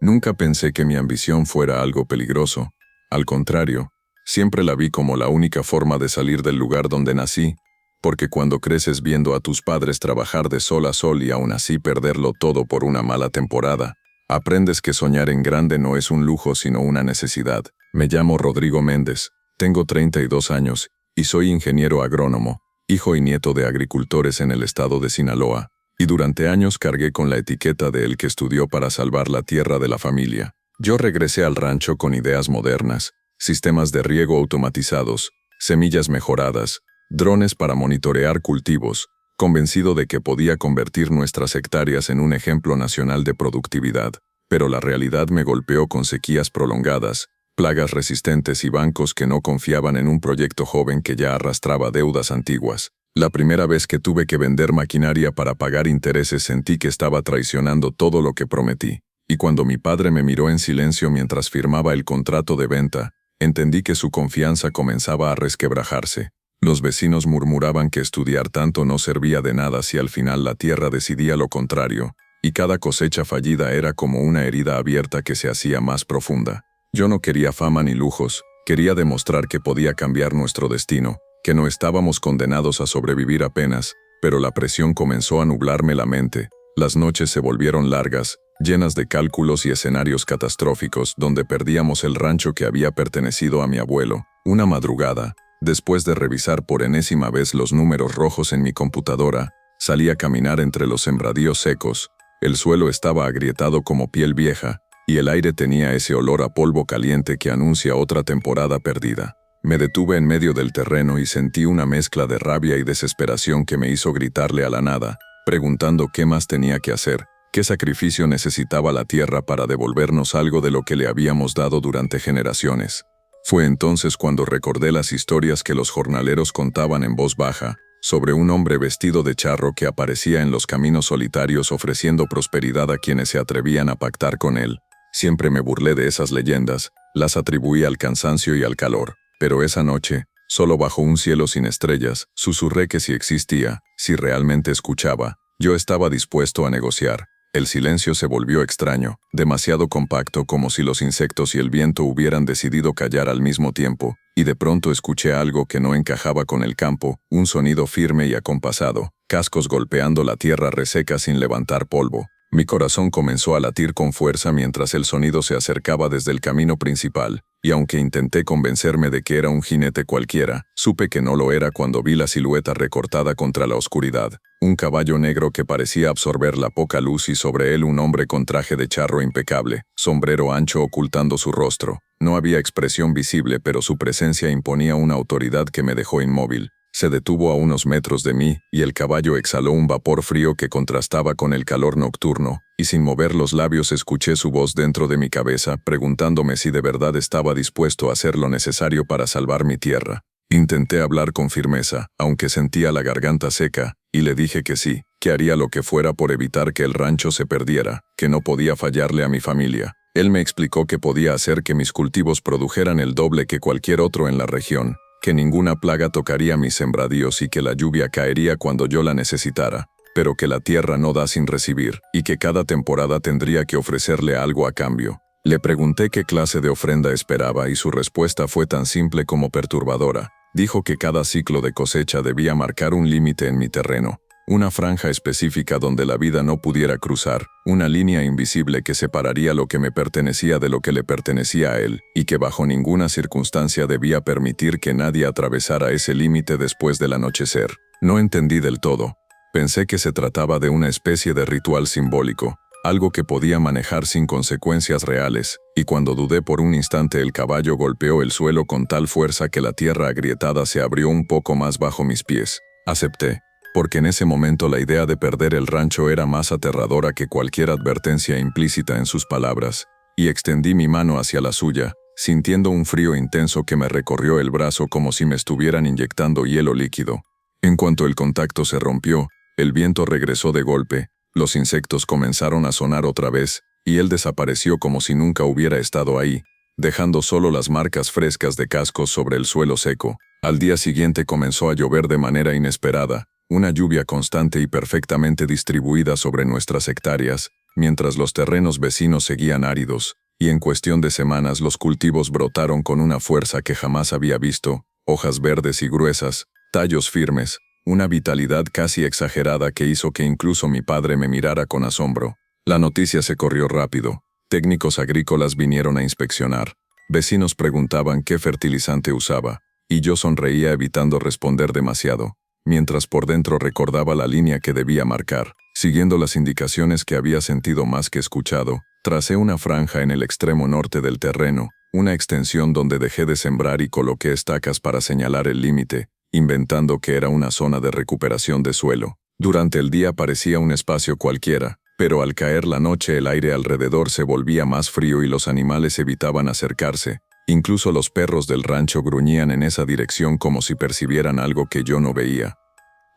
Nunca pensé que mi ambición fuera algo peligroso, al contrario, siempre la vi como la única forma de salir del lugar donde nací, porque cuando creces viendo a tus padres trabajar de sol a sol y aún así perderlo todo por una mala temporada, aprendes que soñar en grande no es un lujo sino una necesidad. Me llamo Rodrigo Méndez, tengo 32 años, y soy ingeniero agrónomo, hijo y nieto de agricultores en el estado de Sinaloa, y durante años cargué con la etiqueta de el que estudió para salvar la tierra de la familia. Yo regresé al rancho con ideas modernas, sistemas de riego automatizados, semillas mejoradas, drones para monitorear cultivos, convencido de que podía convertir nuestras hectáreas en un ejemplo nacional de productividad. Pero la realidad me golpeó con sequías prolongadas, plagas resistentes y bancos que no confiaban en un proyecto joven que ya arrastraba deudas antiguas. La primera vez que tuve que vender maquinaria para pagar intereses sentí que estaba traicionando todo lo que prometí. Y cuando mi padre me miró en silencio mientras firmaba el contrato de venta, entendí que su confianza comenzaba a resquebrajarse. Los vecinos murmuraban que estudiar tanto no servía de nada si al final la tierra decidía lo contrario, y cada cosecha fallida era como una herida abierta que se hacía más profunda. Yo no quería fama ni lujos, quería demostrar que podía cambiar nuestro destino, que no estábamos condenados a sobrevivir apenas, pero la presión comenzó a nublarme la mente. Las noches se volvieron largas, llenas de cálculos y escenarios catastróficos donde perdíamos el rancho que había pertenecido a mi abuelo. Una madrugada, después de revisar por enésima vez los números rojos en mi computadora, salí a caminar entre los sembradíos secos. El suelo estaba agrietado como piel vieja, y el aire tenía ese olor a polvo caliente que anuncia otra temporada perdida. Me detuve en medio del terreno y sentí una mezcla de rabia y desesperación que me hizo gritarle a la nada, preguntando qué más tenía que hacer, qué sacrificio necesitaba la tierra para devolvernos algo de lo que le habíamos dado durante generaciones. Fue entonces cuando recordé las historias que los jornaleros contaban en voz baja, sobre un hombre vestido de charro que aparecía en los caminos solitarios ofreciendo prosperidad a quienes se atrevían a pactar con él. Siempre me burlé de esas leyendas, las atribuí al cansancio y al calor. Pero esa noche, solo bajo un cielo sin estrellas, susurré que si existía, si realmente escuchaba, yo estaba dispuesto a negociar. El silencio se volvió extraño, demasiado compacto como si los insectos y el viento hubieran decidido callar al mismo tiempo, y de pronto escuché algo que no encajaba con el campo, un sonido firme y acompasado, cascos golpeando la tierra reseca sin levantar polvo. Mi corazón comenzó a latir con fuerza mientras el sonido se acercaba desde el camino principal, y aunque intenté convencerme de que era un jinete cualquiera, supe que no lo era cuando vi la silueta recortada contra la oscuridad. Un caballo negro que parecía absorber la poca luz y sobre él un hombre con traje de charro impecable, sombrero ancho ocultando su rostro. No había expresión visible, pero su presencia imponía una autoridad que me dejó inmóvil. Se detuvo a unos metros de mí, y el caballo exhaló un vapor frío que contrastaba con el calor nocturno, y sin mover los labios escuché su voz dentro de mi cabeza, preguntándome si de verdad estaba dispuesto a hacer lo necesario para salvar mi tierra. Intenté hablar con firmeza, aunque sentía la garganta seca, y le dije que sí, que haría lo que fuera por evitar que el rancho se perdiera, que no podía fallarle a mi familia. Él me explicó que podía hacer que mis cultivos produjeran el doble que cualquier otro en la región, que ninguna plaga tocaría mis sembradíos y que la lluvia caería cuando yo la necesitara, pero que la tierra no da sin recibir, y que cada temporada tendría que ofrecerle algo a cambio. Le pregunté qué clase de ofrenda esperaba y su respuesta fue tan simple como perturbadora. Dijo que cada ciclo de cosecha debía marcar un límite en mi terreno, una franja específica donde la vida no pudiera cruzar, una línea invisible que separaría lo que me pertenecía de lo que le pertenecía a él, y que bajo ninguna circunstancia debía permitir que nadie atravesara ese límite después del anochecer. No entendí del todo. Pensé que se trataba de una especie de ritual simbólico, algo que podía manejar sin consecuencias reales, y cuando dudé por un instante el caballo golpeó el suelo con tal fuerza que la tierra agrietada se abrió un poco más bajo mis pies. Acepté, porque en ese momento la idea de perder el rancho era más aterradora que cualquier advertencia implícita en sus palabras, y extendí mi mano hacia la suya, sintiendo un frío intenso que me recorrió el brazo como si me estuvieran inyectando hielo líquido. En cuanto el contacto se rompió, el viento regresó de golpe, los insectos comenzaron a sonar otra vez, y él desapareció como si nunca hubiera estado ahí, dejando solo las marcas frescas de cascos sobre el suelo seco. Al día siguiente comenzó a llover de manera inesperada, una lluvia constante y perfectamente distribuida sobre nuestras hectáreas, mientras los terrenos vecinos seguían áridos, y en cuestión de semanas los cultivos brotaron con una fuerza que jamás había visto, hojas verdes y gruesas, tallos firmes, una vitalidad casi exagerada que hizo que incluso mi padre me mirara con asombro. La noticia se corrió rápido. Técnicos agrícolas vinieron a inspeccionar. Vecinos preguntaban qué fertilizante usaba, y yo sonreía evitando responder demasiado, mientras por dentro recordaba la línea que debía marcar. Siguiendo las indicaciones que había sentido más que escuchado, tracé una franja en el extremo norte del terreno, una extensión donde dejé de sembrar y coloqué estacas para señalar el límite, inventando que era una zona de recuperación de suelo. Durante el día parecía un espacio cualquiera, pero al caer la noche el aire alrededor se volvía más frío y los animales evitaban acercarse. Incluso los perros del rancho gruñían en esa dirección como si percibieran algo que yo no veía.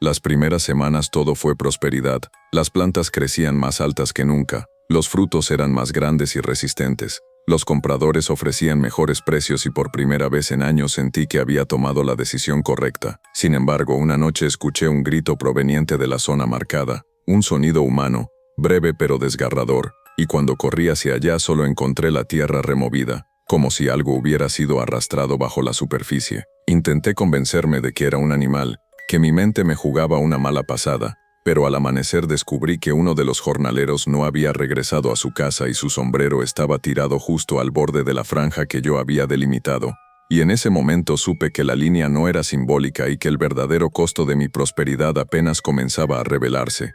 Las primeras semanas todo fue prosperidad. Las plantas crecían más altas que nunca, los frutos eran más grandes y resistentes. Los compradores ofrecían mejores precios y por primera vez en años sentí que había tomado la decisión correcta. Sin embargo, una noche escuché un grito proveniente de la zona marcada, un sonido humano, breve pero desgarrador, y cuando corrí hacia allá solo encontré la tierra removida. como si algo hubiera sido arrastrado bajo la superficie. Intenté convencerme de que era un animal, que mi mente me jugaba una mala pasada, pero al amanecer descubrí que uno de los jornaleros no había regresado a su casa y su sombrero estaba tirado justo al borde de la franja que yo había delimitado. Y en ese momento supe que la línea no era simbólica y que el verdadero costo de mi prosperidad apenas comenzaba a revelarse.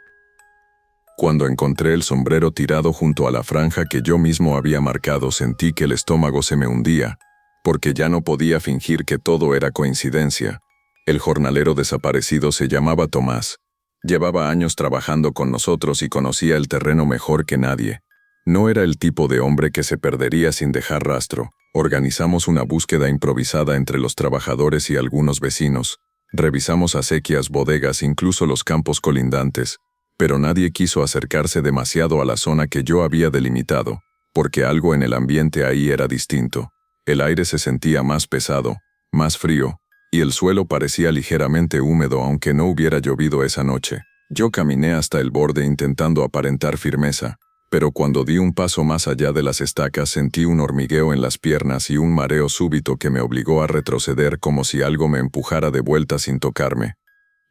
Cuando encontré el sombrero tirado junto a la franja que yo mismo había marcado, sentí que el estómago se me hundía, porque ya no podía fingir que todo era coincidencia. El jornalero desaparecido se llamaba Tomás. Llevaba años trabajando con nosotros y conocía el terreno mejor que nadie. No era el tipo de hombre que se perdería sin dejar rastro. Organizamos una búsqueda improvisada entre los trabajadores y algunos vecinos. Revisamos acequias, bodegas, incluso los campos colindantes. Pero nadie quiso acercarse demasiado a la zona que yo había delimitado, porque algo en el ambiente ahí era distinto. El aire se sentía más pesado, más frío, y el suelo parecía ligeramente húmedo aunque no hubiera llovido esa noche. Yo caminé hasta el borde intentando aparentar firmeza, pero cuando di un paso más allá de las estacas sentí un hormigueo en las piernas y un mareo súbito que me obligó a retroceder como si algo me empujara de vuelta sin tocarme.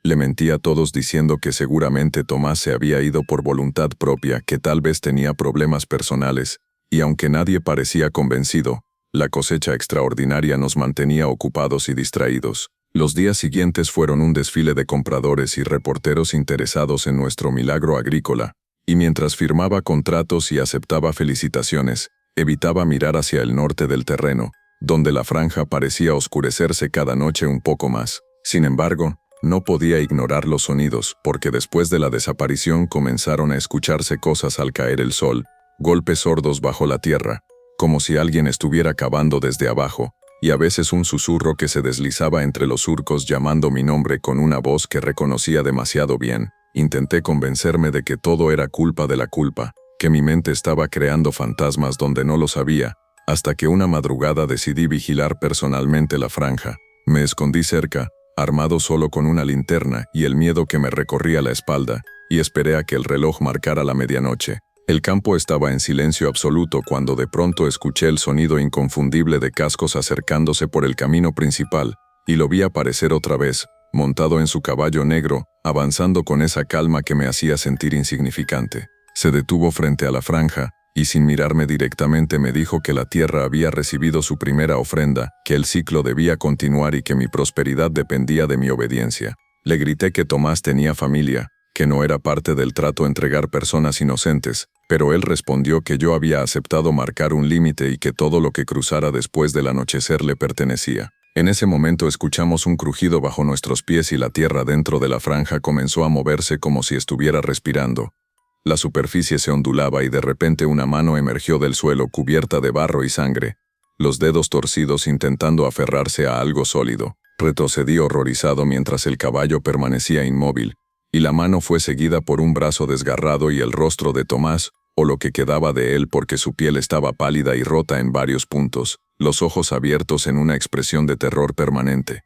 Le mentí a todos diciendo que seguramente Tomás se había ido por voluntad propia, que tal vez tenía problemas personales, y aunque nadie parecía convencido, la cosecha extraordinaria nos mantenía ocupados y distraídos. Los días siguientes fueron un desfile de compradores y reporteros interesados en nuestro milagro agrícola, y mientras firmaba contratos y aceptaba felicitaciones, evitaba mirar hacia el norte del terreno, donde la franja parecía oscurecerse cada noche un poco más. Sin embargo, no podía ignorar los sonidos, porque después de la desaparición comenzaron a escucharse cosas al caer el sol, golpes sordos bajo la tierra, como si alguien estuviera cavando desde abajo, y a veces un susurro que se deslizaba entre los surcos llamando mi nombre con una voz que reconocía demasiado bien. Intenté convencerme de que todo era culpa de la culpa, que mi mente estaba creando fantasmas donde no los había, hasta que una madrugada decidí vigilar personalmente la franja. Me escondí cerca, armado solo con una linterna y el miedo que me recorría la espalda, y esperé a que el reloj marcara la medianoche. El campo estaba en silencio absoluto cuando de pronto escuché el sonido inconfundible de cascos acercándose por el camino principal, y lo vi aparecer otra vez, montado en su caballo negro, avanzando con esa calma que me hacía sentir insignificante. Se detuvo frente a la franja, y sin mirarme directamente me dijo que la tierra había recibido su primera ofrenda, que el ciclo debía continuar y que mi prosperidad dependía de mi obediencia. Le grité que Tomás tenía familia, que no era parte del trato entregar personas inocentes, pero él respondió que yo había aceptado marcar un límite y que todo lo que cruzara después del anochecer le pertenecía. En ese momento escuchamos un crujido bajo nuestros pies y la tierra dentro de la franja comenzó a moverse como si estuviera respirando. La superficie se ondulaba y de repente una mano emergió del suelo cubierta de barro y sangre, los dedos torcidos intentando aferrarse a algo sólido. Retrocedí horrorizado mientras el caballo permanecía inmóvil, y la mano fue seguida por un brazo desgarrado y el rostro de Tomás, o lo que quedaba de él porque su piel estaba pálida y rota en varios puntos, los ojos abiertos en una expresión de terror permanente.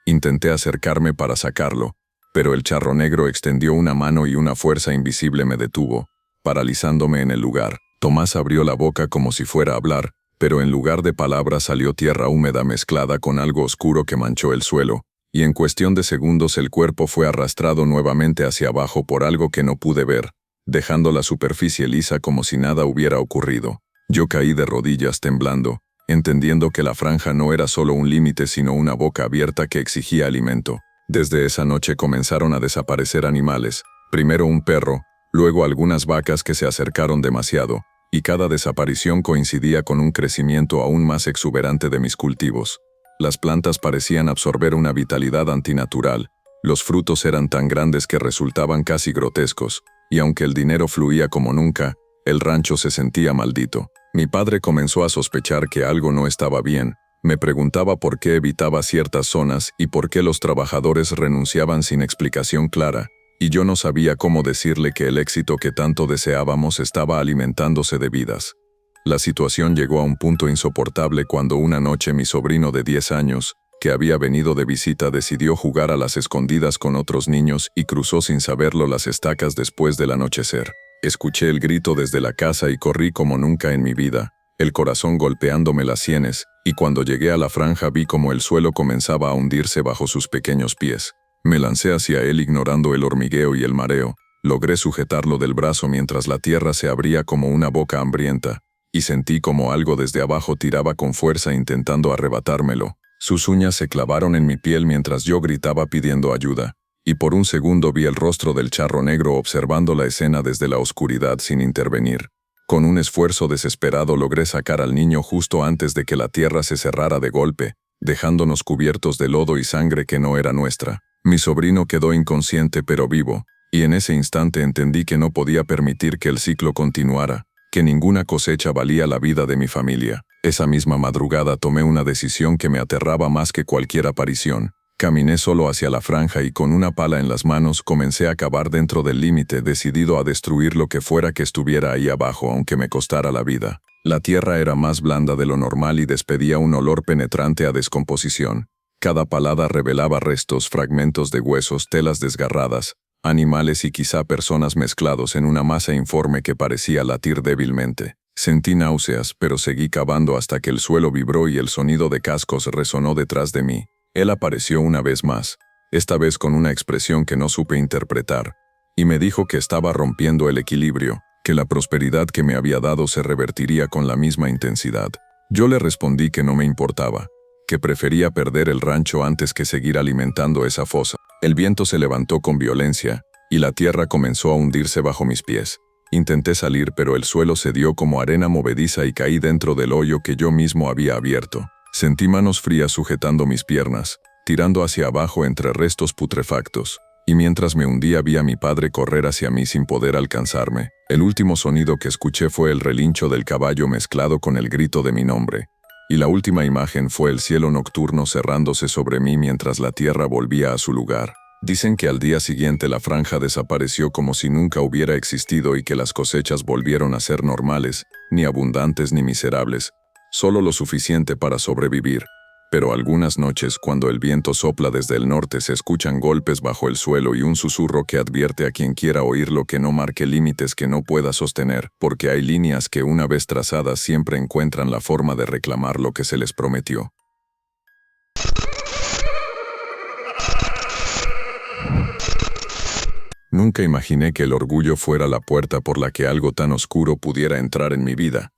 Intenté acercarme para sacarlo, pero el charro negro extendió una mano y una fuerza invisible me detuvo, paralizándome en el lugar. Tomás abrió la boca como si fuera a hablar, pero en lugar de palabras salió tierra húmeda mezclada con algo oscuro que manchó el suelo, y en cuestión de segundos el cuerpo fue arrastrado nuevamente hacia abajo por algo que no pude ver, dejando la superficie lisa como si nada hubiera ocurrido. Yo caí de rodillas temblando, entendiendo que la franja no era solo un límite sino una boca abierta que exigía alimento. Desde esa noche comenzaron a desaparecer animales, primero un perro, luego algunas vacas que se acercaron demasiado, y cada desaparición coincidía con un crecimiento aún más exuberante de mis cultivos. Las plantas parecían absorber una vitalidad antinatural, los frutos eran tan grandes que resultaban casi grotescos, y aunque el dinero fluía como nunca, el rancho se sentía maldito. Mi padre comenzó a sospechar que algo no estaba bien. Me preguntaba por qué evitaba ciertas zonas y por qué los trabajadores renunciaban sin explicación clara, y yo no sabía cómo decirle que el éxito que tanto deseábamos estaba alimentándose de vidas. La situación llegó a un punto insoportable cuando una noche mi sobrino de 10 años, que había venido de visita, decidió jugar a las escondidas con otros niños y cruzó sin saberlo las estacas después del anochecer. Escuché el grito desde la casa y corrí como nunca en mi vida. el corazón golpeándome las sienes, y cuando llegué a la franja vi como el suelo comenzaba a hundirse bajo sus pequeños pies. Me lancé hacia él ignorando el hormigueo y el mareo. Logré sujetarlo del brazo mientras la tierra se abría como una boca hambrienta, y sentí como algo desde abajo tiraba con fuerza intentando arrebatármelo. Sus uñas se clavaron en mi piel mientras yo gritaba pidiendo ayuda, y por un segundo vi el rostro del charro negro observando la escena desde la oscuridad sin intervenir. Con un esfuerzo desesperado logré sacar al niño justo antes de que la tierra se cerrara de golpe, dejándonos cubiertos de lodo y sangre que no era nuestra. Mi sobrino quedó inconsciente pero vivo, y en ese instante entendí que no podía permitir que el ciclo continuara, que ninguna cosecha valía la vida de mi familia. Esa misma madrugada tomé una decisión que me aterraba más que cualquier aparición. Caminé solo hacia la franja y con una pala en las manos comencé a cavar dentro del límite, decidido a destruir lo que fuera que estuviera ahí abajo aunque me costara la vida. La tierra era más blanda de lo normal y despedía un olor penetrante a descomposición. Cada palada revelaba restos, fragmentos de huesos, telas desgarradas, animales y quizá personas mezclados en una masa informe que parecía latir débilmente. Sentí náuseas, pero seguí cavando hasta que el suelo vibró y el sonido de cascos resonó detrás de mí. Él apareció una vez más, esta vez con una expresión que no supe interpretar, y me dijo que estaba rompiendo el equilibrio, que la prosperidad que me había dado se revertiría con la misma intensidad. Yo le respondí que no me importaba, que prefería perder el rancho antes que seguir alimentando esa fosa. El viento se levantó con violencia, y la tierra comenzó a hundirse bajo mis pies. Intenté salir pero el suelo cedió como arena movediza y caí dentro del hoyo que yo mismo había abierto. Sentí manos frías sujetando mis piernas, tirando hacia abajo entre restos putrefactos, y mientras me hundía vi a mi padre correr hacia mí sin poder alcanzarme. El último sonido que escuché fue el relincho del caballo mezclado con el grito de mi nombre, y la última imagen fue el cielo nocturno cerrándose sobre mí mientras la tierra volvía a su lugar. Dicen que al día siguiente la franja desapareció como si nunca hubiera existido y que las cosechas volvieron a ser normales, ni abundantes ni miserables, solo lo suficiente para sobrevivir. Pero algunas noches, cuando el viento sopla desde el norte, se escuchan golpes bajo el suelo y un susurro que advierte a quien quiera oírlo que no marque límites que no pueda sostener, porque hay líneas que una vez trazadas siempre encuentran la forma de reclamar lo que se les prometió. Nunca imaginé que el orgullo fuera la puerta por la que algo tan oscuro pudiera entrar en mi vida,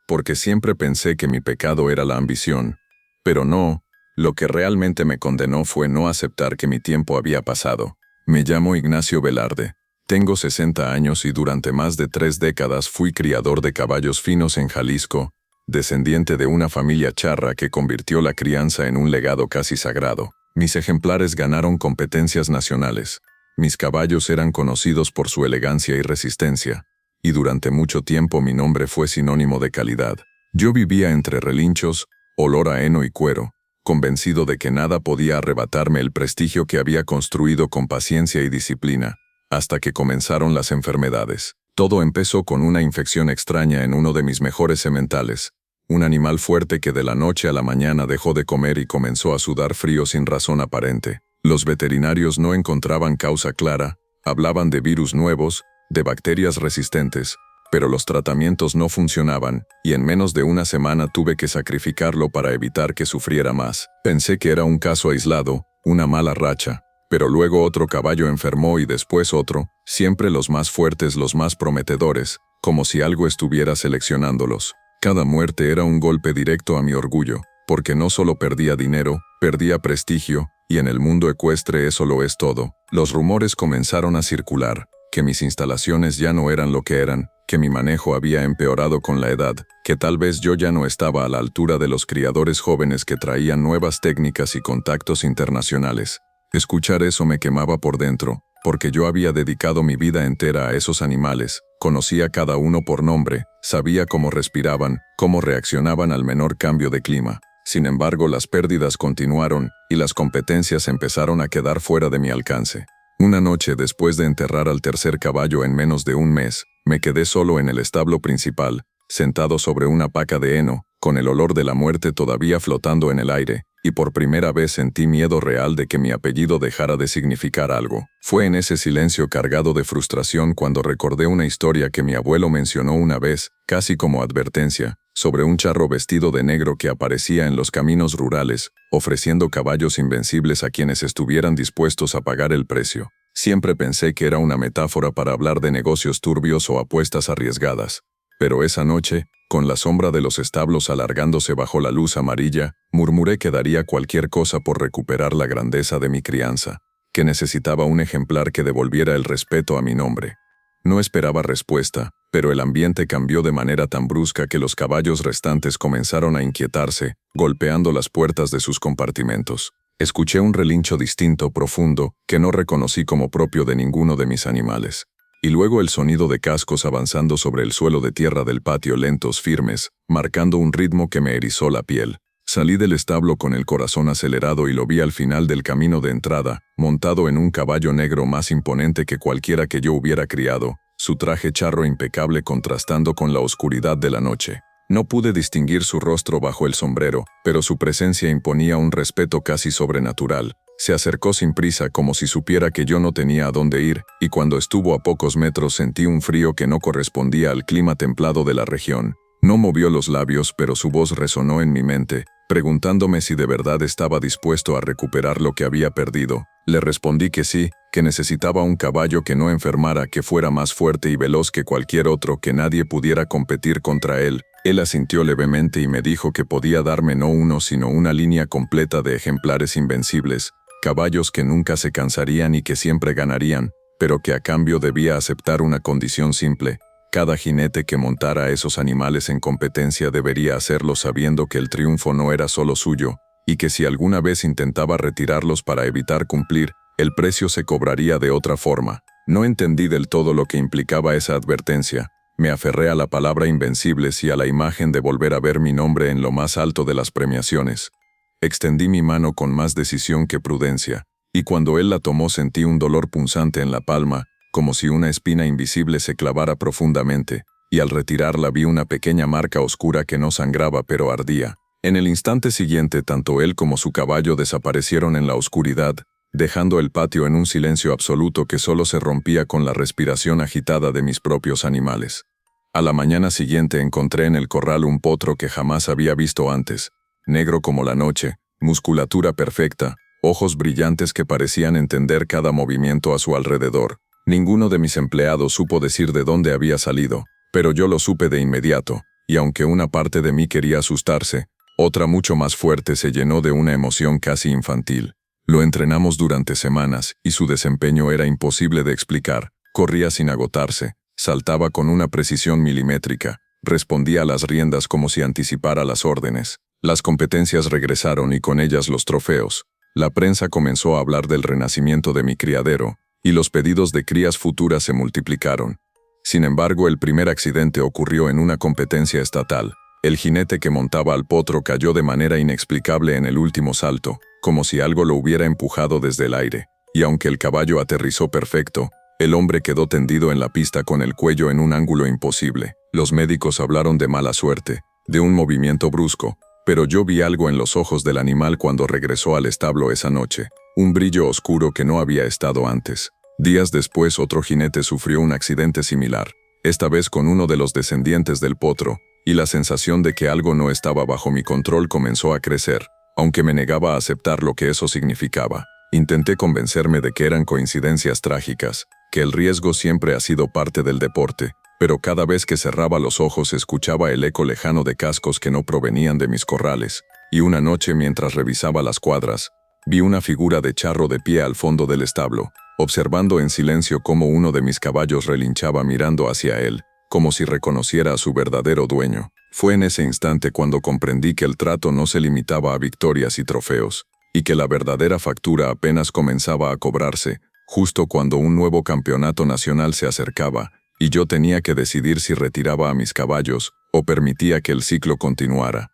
porque siempre pensé que mi pecado era la ambición. Pero no, lo que realmente me condenó fue no aceptar que mi tiempo había pasado. Me llamo Ignacio Velarde. Tengo 60 años y durante más de 3 décadas fui criador de caballos finos en Jalisco, descendiente de una familia charra que convirtió la crianza en un legado casi sagrado. Mis ejemplares ganaron competencias nacionales. Mis caballos eran conocidos por su elegancia y resistencia, y durante mucho tiempo mi nombre fue sinónimo de calidad. Yo vivía entre relinchos, olor a heno y cuero, convencido de que nada podía arrebatarme el prestigio que había construido con paciencia y disciplina, hasta que comenzaron las enfermedades. Todo empezó con una infección extraña en uno de mis mejores sementales, un animal fuerte que de la noche a la mañana dejó de comer y comenzó a sudar frío sin razón aparente. Los veterinarios no encontraban causa clara, hablaban de virus nuevos, de bacterias resistentes, pero los tratamientos no funcionaban, y en menos de una semana tuve que sacrificarlo para evitar que sufriera más. Pensé que era un caso aislado, una mala racha, pero luego otro caballo enfermó y después otro, siempre los más fuertes, los más prometedores, como si algo estuviera seleccionándolos. Cada muerte era un golpe directo a mi orgullo, porque no solo perdía dinero, perdía prestigio, y en el mundo ecuestre eso lo es todo. Los rumores comenzaron a circular, que mis instalaciones ya no eran lo que eran, que mi manejo había empeorado con la edad, que tal vez yo ya no estaba a la altura de los criadores jóvenes que traían nuevas técnicas y contactos internacionales. Escuchar eso me quemaba por dentro, porque yo había dedicado mi vida entera a esos animales, conocía cada uno por nombre, sabía cómo respiraban, cómo reaccionaban al menor cambio de clima. Sin embargo, las pérdidas continuaron, y las competencias empezaron a quedar fuera de mi alcance. Una noche, después de enterrar al tercer caballo en menos de un mes, me quedé solo en el establo principal, sentado sobre una paca de heno, con el olor de la muerte todavía flotando en el aire, y por primera vez sentí miedo real de que mi apellido dejara de significar algo. Fue en ese silencio cargado de frustración cuando recordé una historia que mi abuelo mencionó una vez, casi como advertencia. sobre un charro vestido de negro que aparecía en los caminos rurales, ofreciendo caballos invencibles a quienes estuvieran dispuestos a pagar el precio. Siempre pensé que era una metáfora para hablar de negocios turbios o apuestas arriesgadas. Pero esa noche, con la sombra de los establos alargándose bajo la luz amarilla, murmuré que daría cualquier cosa por recuperar la grandeza de mi crianza, que necesitaba un ejemplar que devolviera el respeto a mi nombre. No esperaba respuesta, pero el ambiente cambió de manera tan brusca que los caballos restantes comenzaron a inquietarse, golpeando las puertas de sus compartimentos. Escuché un relincho distinto, profundo, que no reconocí como propio de ninguno de mis animales. Y luego el sonido de cascos avanzando sobre el suelo de tierra del patio, lentos, firmes, marcando un ritmo que me erizó la piel. Salí del establo con el corazón acelerado y lo vi al final del camino de entrada, montado en un caballo negro más imponente que cualquiera que yo hubiera criado, su traje charro impecable contrastando con la oscuridad de la noche. No pude distinguir su rostro bajo el sombrero, pero su presencia imponía un respeto casi sobrenatural. Se acercó sin prisa como si supiera que yo no tenía a dónde ir, y cuando estuvo a pocos metros sentí un frío que no correspondía al clima templado de la región. No movió los labios, pero su voz resonó en mi mente, preguntándome si de verdad estaba dispuesto a recuperar lo que había perdido. Le respondí que sí, que necesitaba un caballo que no enfermara, que fuera más fuerte y veloz que cualquier otro, que nadie pudiera competir contra él. Él asintió levemente y me dijo que podía darme no uno sino una línea completa de ejemplares invencibles, caballos que nunca se cansarían y que siempre ganarían, pero que a cambio debía aceptar una condición simple. Cada jinete que montara a esos animales en competencia debería hacerlo sabiendo que el triunfo no era solo suyo, y que si alguna vez intentaba retirarlos para evitar cumplir, el precio se cobraría de otra forma. No entendí del todo lo que implicaba esa advertencia. Me aferré a la palabra invencibles y a la imagen de volver a ver mi nombre en lo más alto de las premiaciones. Extendí mi mano con más decisión que prudencia, y cuando él la tomó sentí un dolor punzante en la palma, como si una espina invisible se clavara profundamente, y al retirarla vi una pequeña marca oscura que no sangraba pero ardía. En el instante siguiente tanto él como su caballo desaparecieron en la oscuridad, dejando el patio en un silencio absoluto que solo se rompía con la respiración agitada de mis propios animales. A la mañana siguiente encontré en el corral un potro que jamás había visto antes, negro como la noche, musculatura perfecta, ojos brillantes que parecían entender cada movimiento a su alrededor. Ninguno de mis empleados supo decir de dónde había salido, pero yo lo supe de inmediato, y aunque una parte de mí quería asustarse, otra mucho más fuerte se llenó de una emoción casi infantil. Lo entrenamos durante semanas, y su desempeño era imposible de explicar. Corría sin agotarse, saltaba con una precisión milimétrica, respondía a las riendas como si anticipara las órdenes. Las competencias regresaron y con ellas los trofeos. La prensa comenzó a hablar del renacimiento de mi criadero, y los pedidos de crías futuras se multiplicaron. Sin embargo, el primer accidente ocurrió en una competencia estatal. El jinete que montaba al potro cayó de manera inexplicable en el último salto, como si algo lo hubiera empujado desde el aire, y aunque el caballo aterrizó perfecto, el hombre quedó tendido en la pista con el cuello en un ángulo imposible. Los médicos hablaron de mala suerte, de un movimiento brusco, pero yo vi algo en los ojos del animal cuando regresó al establo esa noche, un brillo oscuro que no había estado antes. Días después otro jinete sufrió un accidente similar, esta vez con uno de los descendientes del potro, y la sensación de que algo no estaba bajo mi control comenzó a crecer, aunque me negaba a aceptar lo que eso significaba. Intenté convencerme de que eran coincidencias trágicas, que el riesgo siempre ha sido parte del deporte, pero cada vez que cerraba los ojos escuchaba el eco lejano de cascos que no provenían de mis corrales, y una noche mientras revisaba las cuadras, vi una figura de charro de pie al fondo del establo, observando en silencio cómo uno de mis caballos relinchaba mirando hacia él, como si reconociera a su verdadero dueño. Fue en ese instante cuando comprendí que el trato no se limitaba a victorias y trofeos, y que la verdadera factura apenas comenzaba a cobrarse, justo cuando un nuevo campeonato nacional se acercaba, y yo tenía que decidir si retiraba a mis caballos o permitía que el ciclo continuara.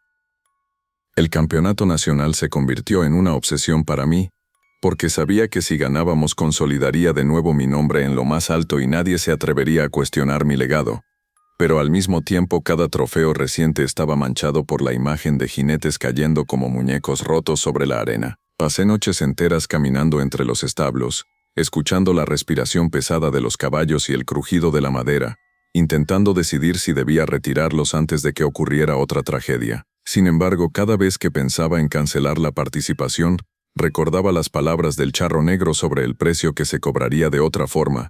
El campeonato nacional se convirtió en una obsesión para mí, porque sabía que si ganábamos consolidaría de nuevo mi nombre en lo más alto y nadie se atrevería a cuestionar mi legado. Pero al mismo tiempo cada trofeo reciente estaba manchado por la imagen de jinetes cayendo como muñecos rotos sobre la arena. Pasé noches enteras caminando entre los establos, escuchando la respiración pesada de los caballos y el crujido de la madera, intentando decidir si debía retirarlos antes de que ocurriera otra tragedia. Sin embargo, cada vez que pensaba en cancelar la participación, recordaba las palabras del charro negro sobre el precio que se cobraría de otra forma,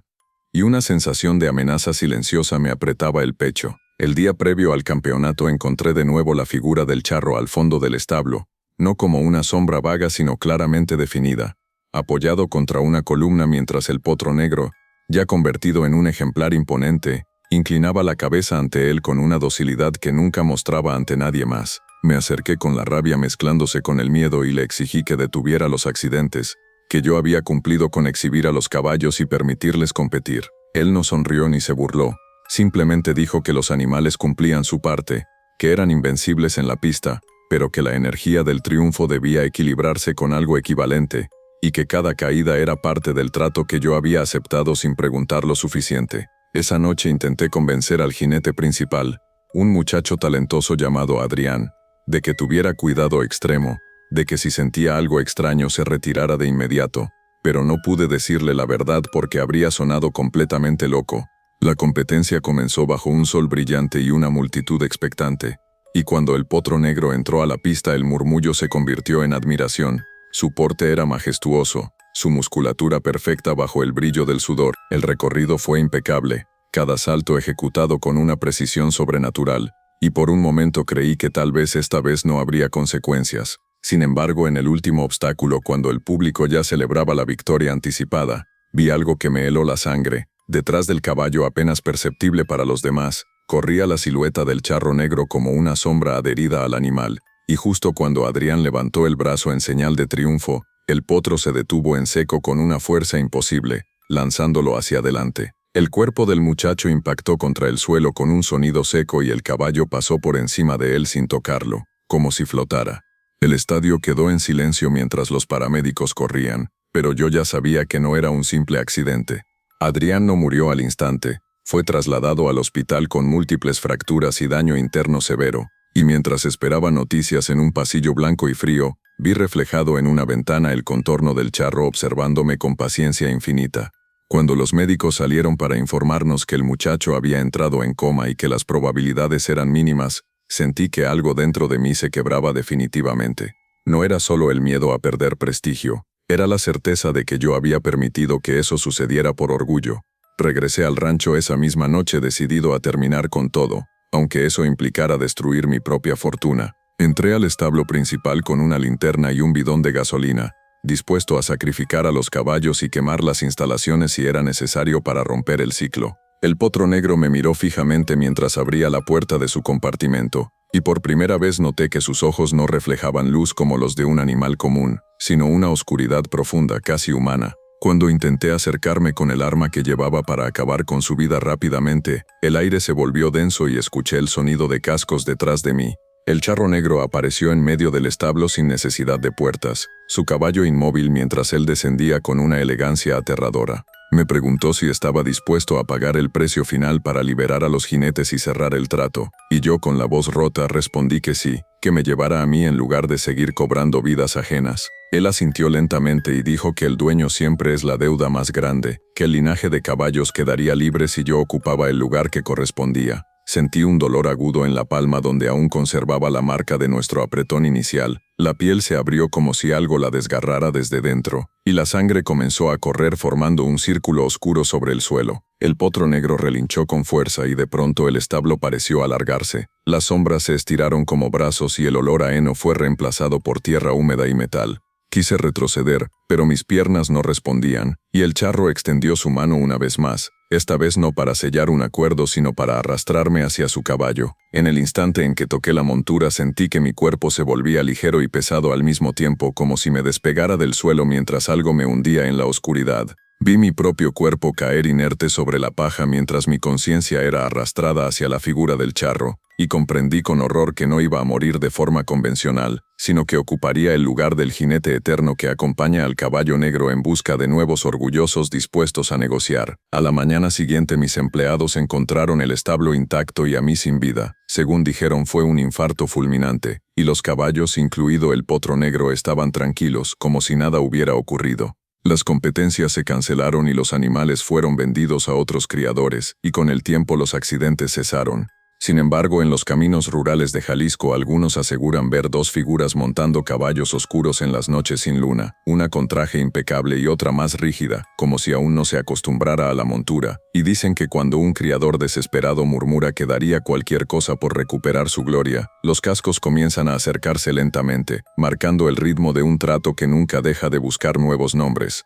y una sensación de amenaza silenciosa me apretaba el pecho. El día previo al campeonato encontré de nuevo la figura del charro al fondo del establo, no como una sombra vaga sino claramente definida, apoyado contra una columna mientras el potro negro, ya convertido en un ejemplar imponente, inclinaba la cabeza ante él con una docilidad que nunca mostraba ante nadie más. Me acerqué con la rabia mezclándose con el miedo y le exigí que detuviera los accidentes, que yo había cumplido con exhibir a los caballos y permitirles competir. Él no sonrió ni se burló, simplemente dijo que los animales cumplían su parte, que eran invencibles en la pista, pero que la energía del triunfo debía equilibrarse con algo equivalente, y que cada caída era parte del trato que yo había aceptado sin preguntar lo suficiente. Esa noche intenté convencer al jinete principal, un muchacho talentoso llamado Adrián, de que tuviera cuidado extremo, de que si sentía algo extraño se retirara de inmediato, pero no pude decirle la verdad porque habría sonado completamente loco. La competencia comenzó bajo un sol brillante y una multitud expectante, y cuando el potro negro entró a la pista el murmullo se convirtió en admiración. Su porte era majestuoso, su musculatura perfecta bajo el brillo del sudor. El recorrido fue impecable, cada salto ejecutado con una precisión sobrenatural, y por un momento creí que tal vez esta vez no habría consecuencias. Sin embargo, en el último obstáculo, cuando el público ya celebraba la victoria anticipada, vi algo que me heló la sangre. Detrás del caballo, apenas perceptible para los demás, corría la silueta del charro negro como una sombra adherida al animal, y justo cuando Adrián levantó el brazo en señal de triunfo, el potro se detuvo en seco con una fuerza imposible, lanzándolo hacia adelante. El cuerpo del muchacho impactó contra el suelo con un sonido seco y el caballo pasó por encima de él sin tocarlo, como si flotara. El estadio quedó en silencio mientras los paramédicos corrían, pero yo ya sabía que no era un simple accidente. Adrián no murió al instante, fue trasladado al hospital con múltiples fracturas y daño interno severo, y mientras esperaba noticias en un pasillo blanco y frío, vi reflejado en una ventana el contorno del charro observándome con paciencia infinita. Cuando los médicos salieron para informarnos que el muchacho había entrado en coma y que las probabilidades eran mínimas, sentí que algo dentro de mí se quebraba definitivamente. No era solo el miedo a perder prestigio, era la certeza de que yo había permitido que eso sucediera por orgullo. Regresé al rancho esa misma noche decidido a terminar con todo, aunque eso implicara destruir mi propia fortuna. Entré al establo principal con una linterna y un bidón de gasolina, dispuesto a sacrificar a los caballos y quemar las instalaciones si era necesario para romper el ciclo. El potro negro me miró fijamente mientras abría la puerta de su compartimento, y por primera vez noté que sus ojos no reflejaban luz como los de un animal común, sino una oscuridad profunda, casi humana. Cuando intenté acercarme con el arma que llevaba para acabar con su vida rápidamente, el aire se volvió denso y escuché el sonido de cascos detrás de mí. El charro negro apareció en medio del establo sin necesidad de puertas, su caballo inmóvil mientras él descendía con una elegancia aterradora. Me preguntó si estaba dispuesto a pagar el precio final para liberar a los jinetes y cerrar el trato, y yo con la voz rota respondí que sí, que me llevara a mí en lugar de seguir cobrando vidas ajenas. Él asintió lentamente y dijo que el dueño siempre es la deuda más grande, que el linaje de caballos quedaría libre si yo ocupaba el lugar que correspondía. Sentí un dolor agudo en la palma donde aún conservaba la marca de nuestro apretón inicial. La piel se abrió como si algo la desgarrara desde dentro, y la sangre comenzó a correr formando un círculo oscuro sobre el suelo. El potro negro relinchó con fuerza y de pronto el establo pareció alargarse. Las sombras se estiraron como brazos y el olor a heno fue reemplazado por tierra húmeda y metal. Quise retroceder, pero mis piernas no respondían, y el charro extendió su mano una vez más, esta vez no para sellar un acuerdo sino para arrastrarme hacia su caballo. En el instante en que toqué la montura sentí que mi cuerpo se volvía ligero y pesado al mismo tiempo, como si me despegara del suelo mientras algo me hundía en la oscuridad. Vi mi propio cuerpo caer inerte sobre la paja mientras mi conciencia era arrastrada hacia la figura del charro, y comprendí con horror que no iba a morir de forma convencional, sino que ocuparía el lugar del jinete eterno que acompaña al caballo negro en busca de nuevos orgullosos dispuestos a negociar. A la mañana siguiente mis empleados encontraron el establo intacto y a mí sin vida. Según dijeron fue un infarto fulminante, y los caballos, incluido el potro negro, estaban tranquilos, como si nada hubiera ocurrido. Las competencias se cancelaron y los animales fueron vendidos a otros criadores, y con el tiempo los accidentes cesaron. Sin embargo, en los caminos rurales de Jalisco algunos aseguran ver dos figuras montando caballos oscuros en las noches sin luna, una con traje impecable y otra más rígida, como si aún no se acostumbrara a la montura, y dicen que cuando un criador desesperado murmura que daría cualquier cosa por recuperar su gloria, los cascos comienzan a acercarse lentamente, marcando el ritmo de un trato que nunca deja de buscar nuevos nombres.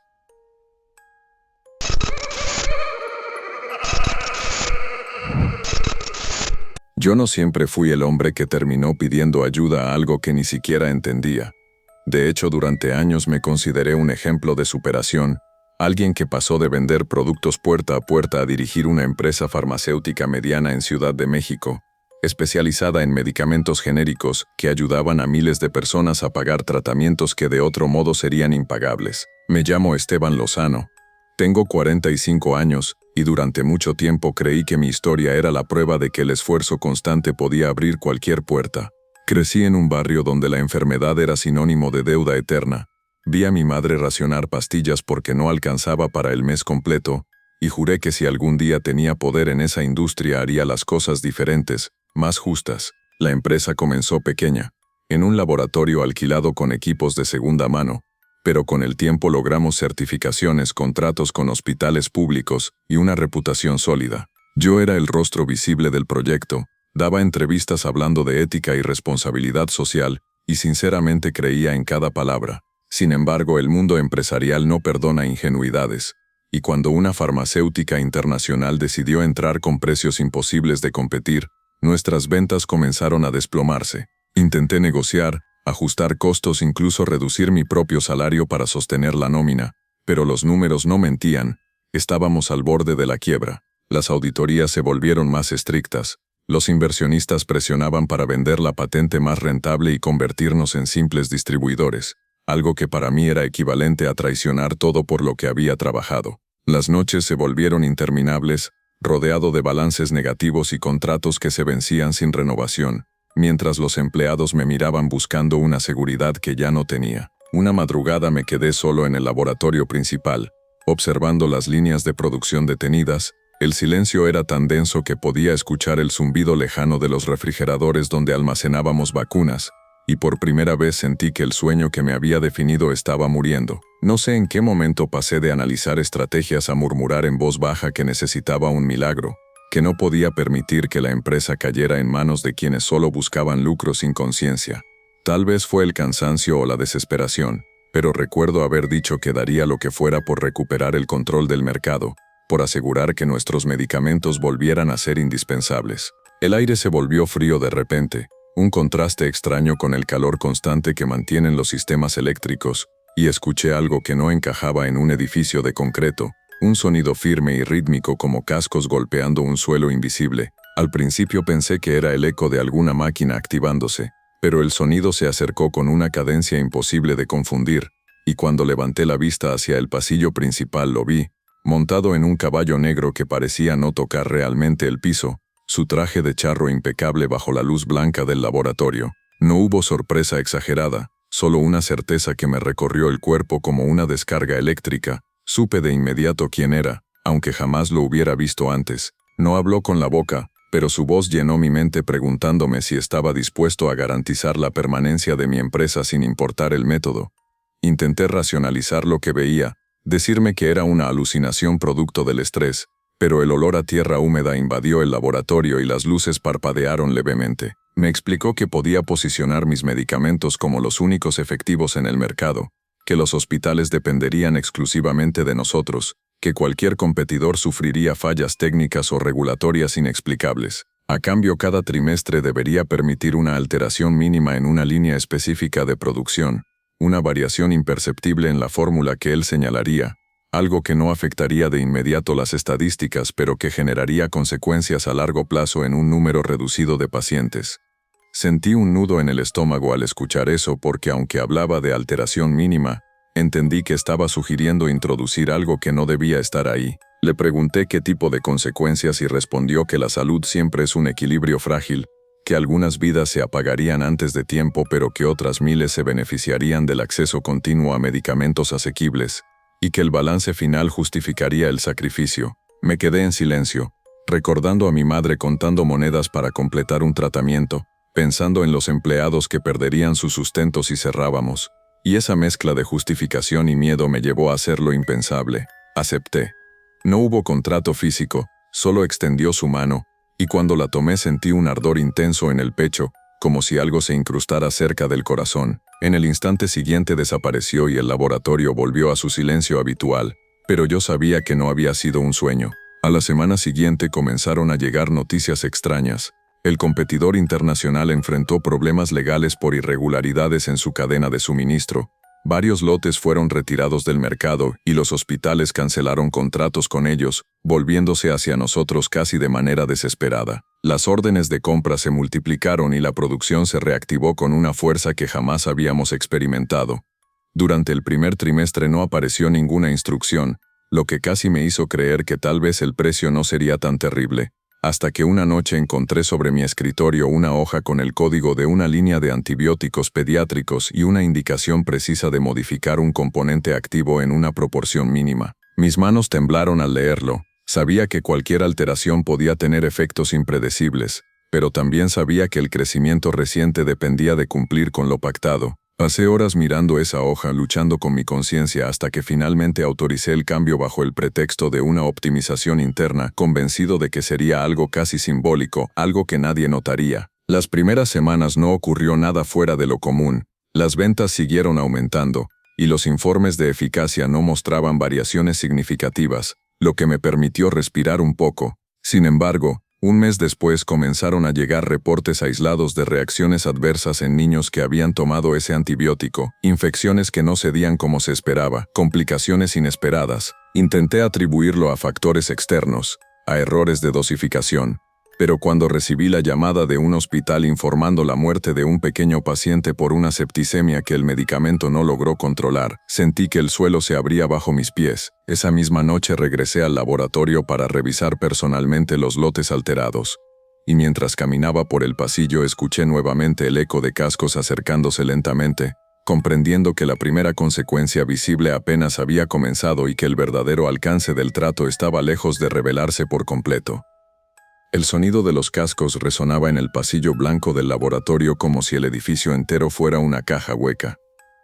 Yo no siempre fui el hombre que terminó pidiendo ayuda a algo que ni siquiera entendía. De hecho, durante años me consideré un ejemplo de superación, alguien que pasó de vender productos puerta a puerta a dirigir una empresa farmacéutica mediana en Ciudad de México, especializada en medicamentos genéricos que ayudaban a miles de personas a pagar tratamientos que de otro modo serían impagables. Me llamo Esteban Lozano. Tengo 45 años, y durante mucho tiempo creí que mi historia era la prueba de que el esfuerzo constante podía abrir cualquier puerta. Crecí en un barrio donde la enfermedad era sinónimo de deuda eterna. Vi a mi madre racionar pastillas porque no alcanzaba para el mes completo, y juré que si algún día tenía poder en esa industria haría las cosas diferentes, más justas. La empresa comenzó pequeña, en un laboratorio alquilado con equipos de segunda mano, pero con el tiempo logramos certificaciones, contratos con hospitales públicos y una reputación sólida. Yo era el rostro visible del proyecto, daba entrevistas hablando de ética y responsabilidad social, y sinceramente creía en cada palabra. Sin embargo, el mundo empresarial no perdona ingenuidades, y cuando una farmacéutica internacional decidió entrar con precios imposibles de competir, nuestras ventas comenzaron a desplomarse. Intenté negociar, ajustar costos, incluso reducir mi propio salario para sostener la nómina, pero los números no mentían, estábamos al borde de la quiebra. Las auditorías se volvieron más estrictas, los inversionistas presionaban para vender la patente más rentable y convertirnos en simples distribuidores, algo que para mí era equivalente a traicionar todo por lo que había trabajado. Las noches se volvieron interminables, rodeado de balances negativos y contratos que se vencían sin renovación, mientras los empleados me miraban buscando una seguridad que ya no tenía. Una madrugada me quedé solo en el laboratorio principal, observando las líneas de producción detenidas. El silencio era tan denso que podía escuchar el zumbido lejano de los refrigeradores donde almacenábamos vacunas, y por primera vez sentí que el sueño que me había definido estaba muriendo. No sé en qué momento pasé de analizar estrategias a murmurar en voz baja que necesitaba un milagro, que no podía permitir que la empresa cayera en manos de quienes solo buscaban lucro sin conciencia. Tal vez fue el cansancio o la desesperación, pero recuerdo haber dicho que daría lo que fuera por recuperar el control del mercado, por asegurar que nuestros medicamentos volvieran a ser indispensables. El aire se volvió frío de repente, un contraste extraño con el calor constante que mantienen los sistemas eléctricos, y escuché algo que no encajaba en un edificio de concreto. Un sonido firme y rítmico como cascos golpeando un suelo invisible. Al principio pensé que era el eco de alguna máquina activándose, pero el sonido se acercó con una cadencia imposible de confundir, y cuando levanté la vista hacia el pasillo principal lo vi, montado en un caballo negro que parecía no tocar realmente el piso, su traje de charro impecable bajo la luz blanca del laboratorio. No hubo sorpresa exagerada, solo una certeza que me recorrió el cuerpo como una descarga eléctrica. Supe de inmediato quién era, aunque jamás lo hubiera visto antes. No habló con la boca, pero su voz llenó mi mente preguntándome si estaba dispuesto a garantizar la permanencia de mi empresa sin importar el método. Intenté racionalizar lo que veía, decirme que era una alucinación producto del estrés, pero el olor a tierra húmeda invadió el laboratorio y las luces parpadearon levemente. Me explicó que podía posicionar mis medicamentos como los únicos efectivos en el mercado, que los hospitales dependerían exclusivamente de nosotros, que cualquier competidor sufriría fallas técnicas o regulatorias inexplicables. A cambio, cada trimestre debería permitir una alteración mínima en una línea específica de producción, una variación imperceptible en la fórmula que él señalaría, algo que no afectaría de inmediato las estadísticas pero que generaría consecuencias a largo plazo en un número reducido de pacientes. Sentí un nudo en el estómago al escuchar eso porque aunque hablaba de alteración mínima, entendí que estaba sugiriendo introducir algo que no debía estar ahí. Le pregunté qué tipo de consecuencias y respondió que la salud siempre es un equilibrio frágil, que algunas vidas se apagarían antes de tiempo pero que otras miles se beneficiarían del acceso continuo a medicamentos asequibles, y que el balance final justificaría el sacrificio. Me quedé en silencio, recordando a mi madre contando monedas para completar un tratamiento, pensando en los empleados que perderían su sustento si cerrábamos, y esa mezcla de justificación y miedo me llevó a hacer lo impensable. Acepté. No hubo contrato físico, solo extendió su mano, y cuando la tomé sentí un ardor intenso en el pecho, como si algo se incrustara cerca del corazón. En el instante siguiente desapareció y el laboratorio volvió a su silencio habitual, pero yo sabía que no había sido un sueño. A la semana siguiente comenzaron a llegar noticias extrañas. El competidor internacional enfrentó problemas legales por irregularidades en su cadena de suministro. Varios lotes fueron retirados del mercado y los hospitales cancelaron contratos con ellos, volviéndose hacia nosotros casi de manera desesperada. Las órdenes de compra se multiplicaron y la producción se reactivó con una fuerza que jamás habíamos experimentado. Durante el primer trimestre no apareció ninguna instrucción, lo que casi me hizo creer que tal vez el precio no sería tan terrible, hasta que una noche encontré sobre mi escritorio una hoja con el código de una línea de antibióticos pediátricos y una indicación precisa de modificar un componente activo en una proporción mínima. Mis manos temblaron al leerlo. Sabía que cualquier alteración podía tener efectos impredecibles, pero también sabía que el crecimiento reciente dependía de cumplir con lo pactado. Pasé horas mirando esa hoja, luchando con mi conciencia hasta que finalmente autoricé el cambio bajo el pretexto de una optimización interna, convencido de que sería algo casi simbólico, algo que nadie notaría. Las primeras semanas no ocurrió nada fuera de lo común. Las ventas siguieron aumentando, y los informes de eficacia no mostraban variaciones significativas, lo que me permitió respirar un poco. Sin embargo, un mes después comenzaron a llegar reportes aislados de reacciones adversas en niños que habían tomado ese antibiótico, infecciones que no cedían como se esperaba, complicaciones inesperadas. Intenté atribuirlo a factores externos, a errores de dosificación. Pero cuando recibí la llamada de un hospital informando la muerte de un pequeño paciente por una septicemia que el medicamento no logró controlar, sentí que el suelo se abría bajo mis pies. Esa misma noche regresé al laboratorio para revisar personalmente los lotes alterados. Y mientras caminaba por el pasillo escuché nuevamente el eco de cascos acercándose lentamente, comprendiendo que la primera consecuencia visible apenas había comenzado y que el verdadero alcance del trato estaba lejos de revelarse por completo. El sonido de los cascos resonaba en el pasillo blanco del laboratorio como si el edificio entero fuera una caja hueca.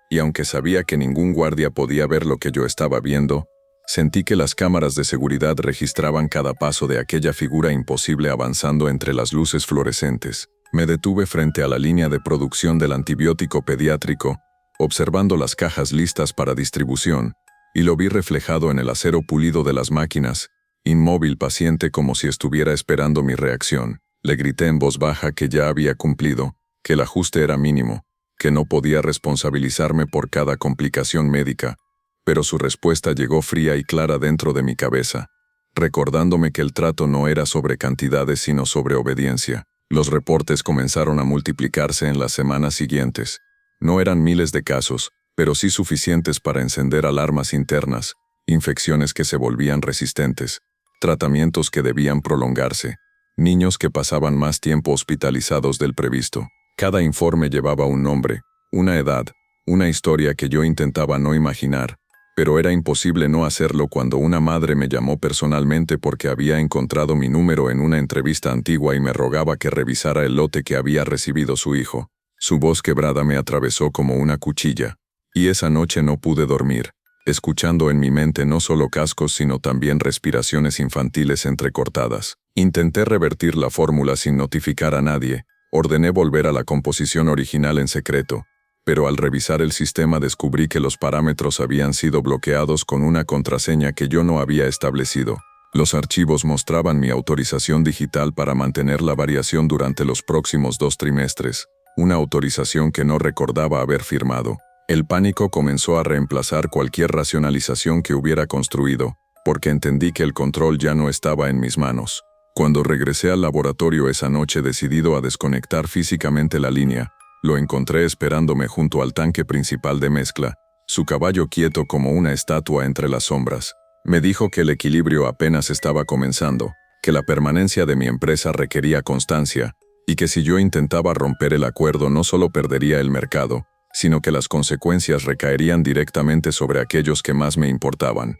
Y aunque sabía que ningún guardia podía ver lo que yo estaba viendo, sentí que las cámaras de seguridad registraban cada paso de aquella figura imposible avanzando entre las luces fluorescentes. Me detuve frente a la línea de producción del antibiótico pediátrico, observando las cajas listas para distribución, y lo vi reflejado en el acero pulido de las máquinas, inmóvil, paciente, como si estuviera esperando mi reacción. Le grité en voz baja que ya había cumplido, que el ajuste era mínimo, que no podía responsabilizarme por cada complicación médica, pero su respuesta llegó fría y clara dentro de mi cabeza, recordándome que el trato no era sobre cantidades sino sobre obediencia. Los reportes comenzaron a multiplicarse en las semanas siguientes. No eran miles de casos, pero sí suficientes para encender alarmas internas, infecciones que se volvían resistentes, tratamientos que debían prolongarse, niños que pasaban más tiempo hospitalizados del previsto. Cada informe llevaba un nombre, una edad, una historia que yo intentaba no imaginar, pero era imposible no hacerlo cuando una madre me llamó personalmente porque había encontrado mi número en una entrevista antigua y me rogaba que revisara el lote que había recibido su hijo. Su voz quebrada me atravesó como una cuchilla, y esa noche no pude dormir, escuchando en mi mente no solo cascos sino también respiraciones infantiles entrecortadas. Intenté revertir la fórmula sin notificar a nadie, ordené volver a la composición original en secreto, pero al revisar el sistema descubrí que los parámetros habían sido bloqueados con una contraseña que yo no había establecido. Los archivos mostraban mi autorización digital para mantener la variación durante los próximos 2 trimestres, una autorización que no recordaba haber firmado. El pánico comenzó a reemplazar cualquier racionalización que hubiera construido, porque entendí que el control ya no estaba en mis manos. Cuando regresé al laboratorio esa noche decidido a desconectar físicamente la línea, lo encontré esperándome junto al tanque principal de mezcla, su caballo quieto como una estatua entre las sombras. Me dijo que el equilibrio apenas estaba comenzando, que la permanencia de mi empresa requería constancia, y que si yo intentaba romper el acuerdo no solo perdería el mercado, sino que las consecuencias recaerían directamente sobre aquellos que más me importaban.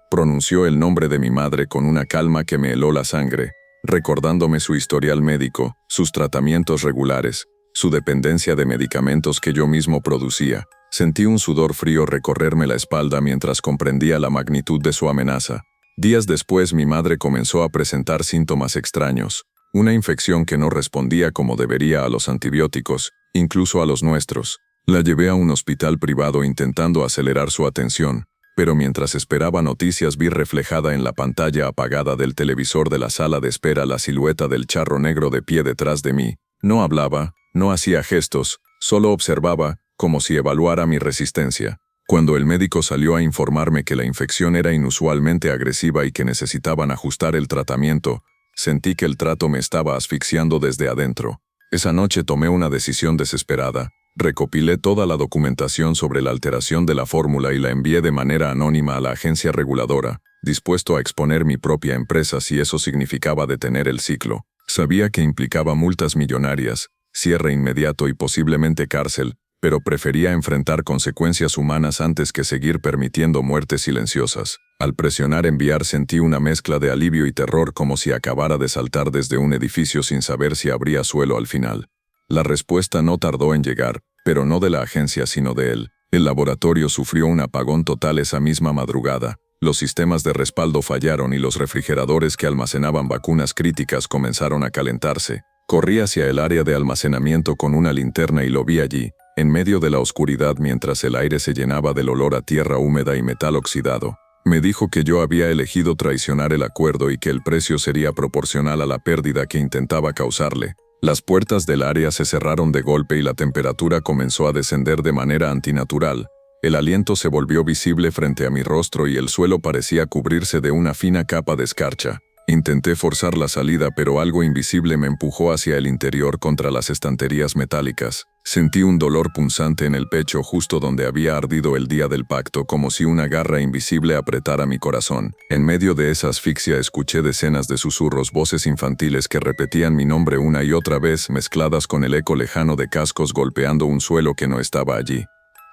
Pronunció el nombre de mi madre con una calma que me heló la sangre, recordándome su historial médico, sus tratamientos regulares, su dependencia de medicamentos que yo mismo producía. Sentí un sudor frío recorrerme la espalda mientras comprendía la magnitud de su amenaza. Días después mi madre comenzó a presentar síntomas extraños, una infección que no respondía como debería a los antibióticos, incluso a los nuestros. La llevé a un hospital privado intentando acelerar su atención, pero mientras esperaba noticias vi reflejada en la pantalla apagada del televisor de la sala de espera la silueta del charro negro de pie detrás de mí. No hablaba, no hacía gestos, solo observaba, como si evaluara mi resistencia. Cuando el médico salió a informarme que la infección era inusualmente agresiva y que necesitaban ajustar el tratamiento, sentí que el trato me estaba asfixiando desde adentro. Esa noche tomé una decisión desesperada. Recopilé toda la documentación sobre la alteración de la fórmula y la envié de manera anónima a la agencia reguladora, dispuesto a exponer mi propia empresa si eso significaba detener el ciclo. Sabía que implicaba multas millonarias, cierre inmediato y posiblemente cárcel, pero prefería enfrentar consecuencias humanas antes que seguir permitiendo muertes silenciosas. Al presionar enviar sentí una mezcla de alivio y terror como si acabara de saltar desde un edificio sin saber si habría suelo al final. La respuesta no tardó en llegar, pero no de la agencia sino de él. El laboratorio sufrió un apagón total esa misma madrugada. Los sistemas de respaldo fallaron y los refrigeradores que almacenaban vacunas críticas comenzaron a calentarse. Corrí hacia el área de almacenamiento con una linterna y lo vi allí, en medio de la oscuridad mientras el aire se llenaba del olor a tierra húmeda y metal oxidado. Me dijo que yo había elegido traicionar el acuerdo y que el precio sería proporcional a la pérdida que intentaba causarle. Las puertas del área se cerraron de golpe y la temperatura comenzó a descender de manera antinatural. El aliento se volvió visible frente a mi rostro y el suelo parecía cubrirse de una fina capa de escarcha. Intenté forzar la salida, pero algo invisible me empujó hacia el interior contra las estanterías metálicas. Sentí un dolor punzante en el pecho justo donde había ardido el día del pacto, como si una garra invisible apretara mi corazón. En medio de esa asfixia escuché decenas de susurros, voces infantiles que repetían mi nombre una y otra vez, mezcladas con el eco lejano de cascos golpeando un suelo que no estaba allí.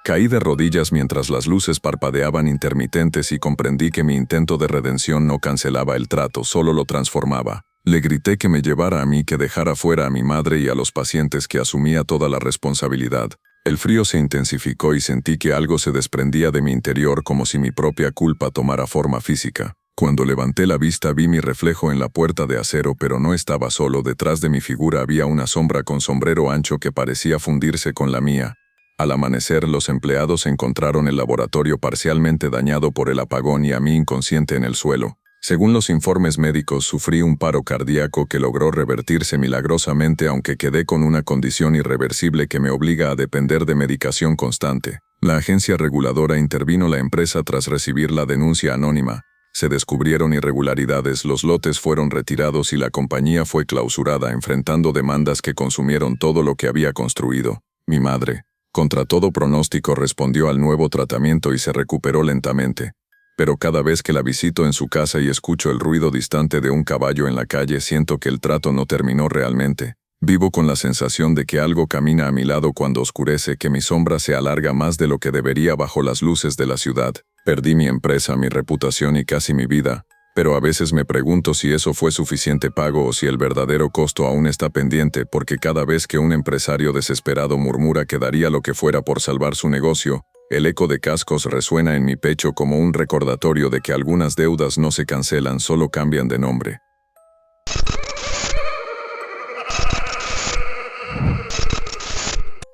Caí de rodillas mientras las luces parpadeaban intermitentes y comprendí que mi intento de redención no cancelaba el trato, solo lo transformaba. Le grité que me llevara a mí, que dejara fuera a mi madre y a los pacientes, que asumía toda la responsabilidad. El frío se intensificó y sentí que algo se desprendía de mi interior como si mi propia culpa tomara forma física. Cuando levanté la vista vi mi reflejo en la puerta de acero, pero no estaba solo. Detrás de mi figura había una sombra con sombrero ancho que parecía fundirse con la mía. Al amanecer, los empleados encontraron el laboratorio parcialmente dañado por el apagón y a mí inconsciente en el suelo. Según los informes médicos, sufrí un paro cardíaco que logró revertirse milagrosamente, aunque quedé con una condición irreversible que me obliga a depender de medicación constante. La agencia reguladora intervino la empresa tras recibir la denuncia anónima. Se descubrieron irregularidades, los lotes fueron retirados y la compañía fue clausurada, enfrentando demandas que consumieron todo lo que había construido. Mi madre, contra todo pronóstico, respondió al nuevo tratamiento y se recuperó lentamente. Pero cada vez que la visito en su casa y escucho el ruido distante de un caballo en la calle, siento que el trato no terminó realmente. Vivo con la sensación de que algo camina a mi lado cuando oscurece, que mi sombra se alarga más de lo que debería bajo las luces de la ciudad. Perdí mi empresa, mi reputación y casi mi vida, pero a veces me pregunto si eso fue suficiente pago o si el verdadero costo aún está pendiente, porque cada vez que un empresario desesperado murmura que daría lo que fuera por salvar su negocio, el eco de cascos resuena en mi pecho como un recordatorio de que algunas deudas no se cancelan, solo cambian de nombre.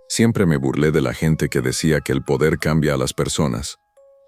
Siempre me burlé de la gente que decía que el poder cambia a las personas.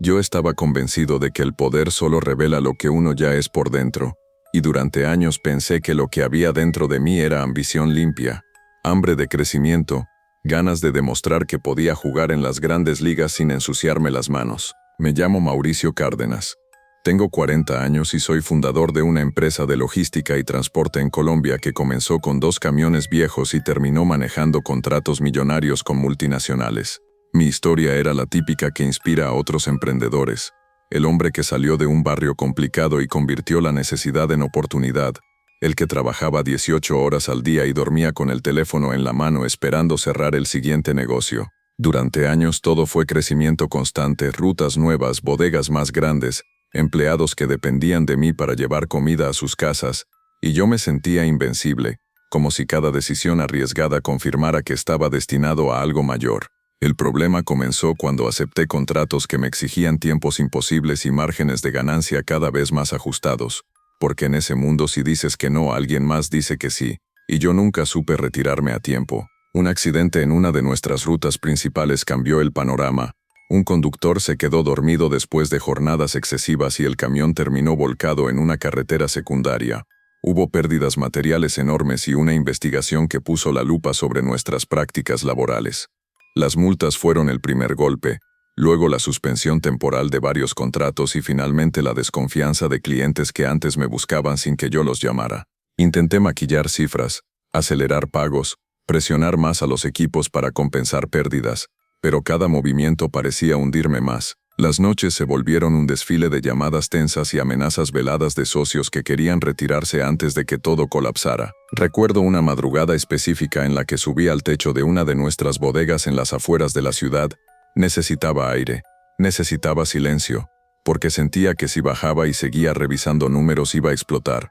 Yo estaba convencido de que el poder solo revela lo que uno ya es por dentro, y durante años pensé que lo que había dentro de mí era ambición limpia, hambre de crecimiento, ganas de demostrar que podía jugar en las grandes ligas sin ensuciarme las manos. Me llamo Mauricio Cárdenas. Tengo 40 años y soy fundador de una empresa de logística y transporte en Colombia que comenzó con 2 camiones viejos y terminó manejando contratos millonarios con multinacionales. Mi historia era la típica que inspira a otros emprendedores. El hombre que salió de un barrio complicado y convirtió la necesidad en oportunidad. El que trabajaba 18 horas al día y dormía con el teléfono en la mano esperando cerrar el siguiente negocio. Durante años todo fue crecimiento constante, rutas nuevas, bodegas más grandes, empleados que dependían de mí para llevar comida a sus casas, y yo me sentía invencible, como si cada decisión arriesgada confirmara que estaba destinado a algo mayor. El problema comenzó cuando acepté contratos que me exigían tiempos imposibles y márgenes de ganancia cada vez más ajustados, porque en ese mundo si dices que no, alguien más dice que sí, y yo nunca supe retirarme a tiempo. Un accidente en una de nuestras rutas principales cambió el panorama. Un conductor se quedó dormido después de jornadas excesivas y el camión terminó volcado en una carretera secundaria. Hubo pérdidas materiales enormes y una investigación que puso la lupa sobre nuestras prácticas laborales. Las multas fueron el primer golpe, luego la suspensión temporal de varios contratos y finalmente la desconfianza de clientes que antes me buscaban sin que yo los llamara. Intenté maquillar cifras, acelerar pagos, presionar más a los equipos para compensar pérdidas, pero cada movimiento parecía hundirme más. Las noches se volvieron un desfile de llamadas tensas y amenazas veladas de socios que querían retirarse antes de que todo colapsara. Recuerdo una madrugada específica en la que subí al techo de una de nuestras bodegas en las afueras de la ciudad. Necesitaba aire, necesitaba silencio, porque sentía que si bajaba y seguía revisando números iba a explotar.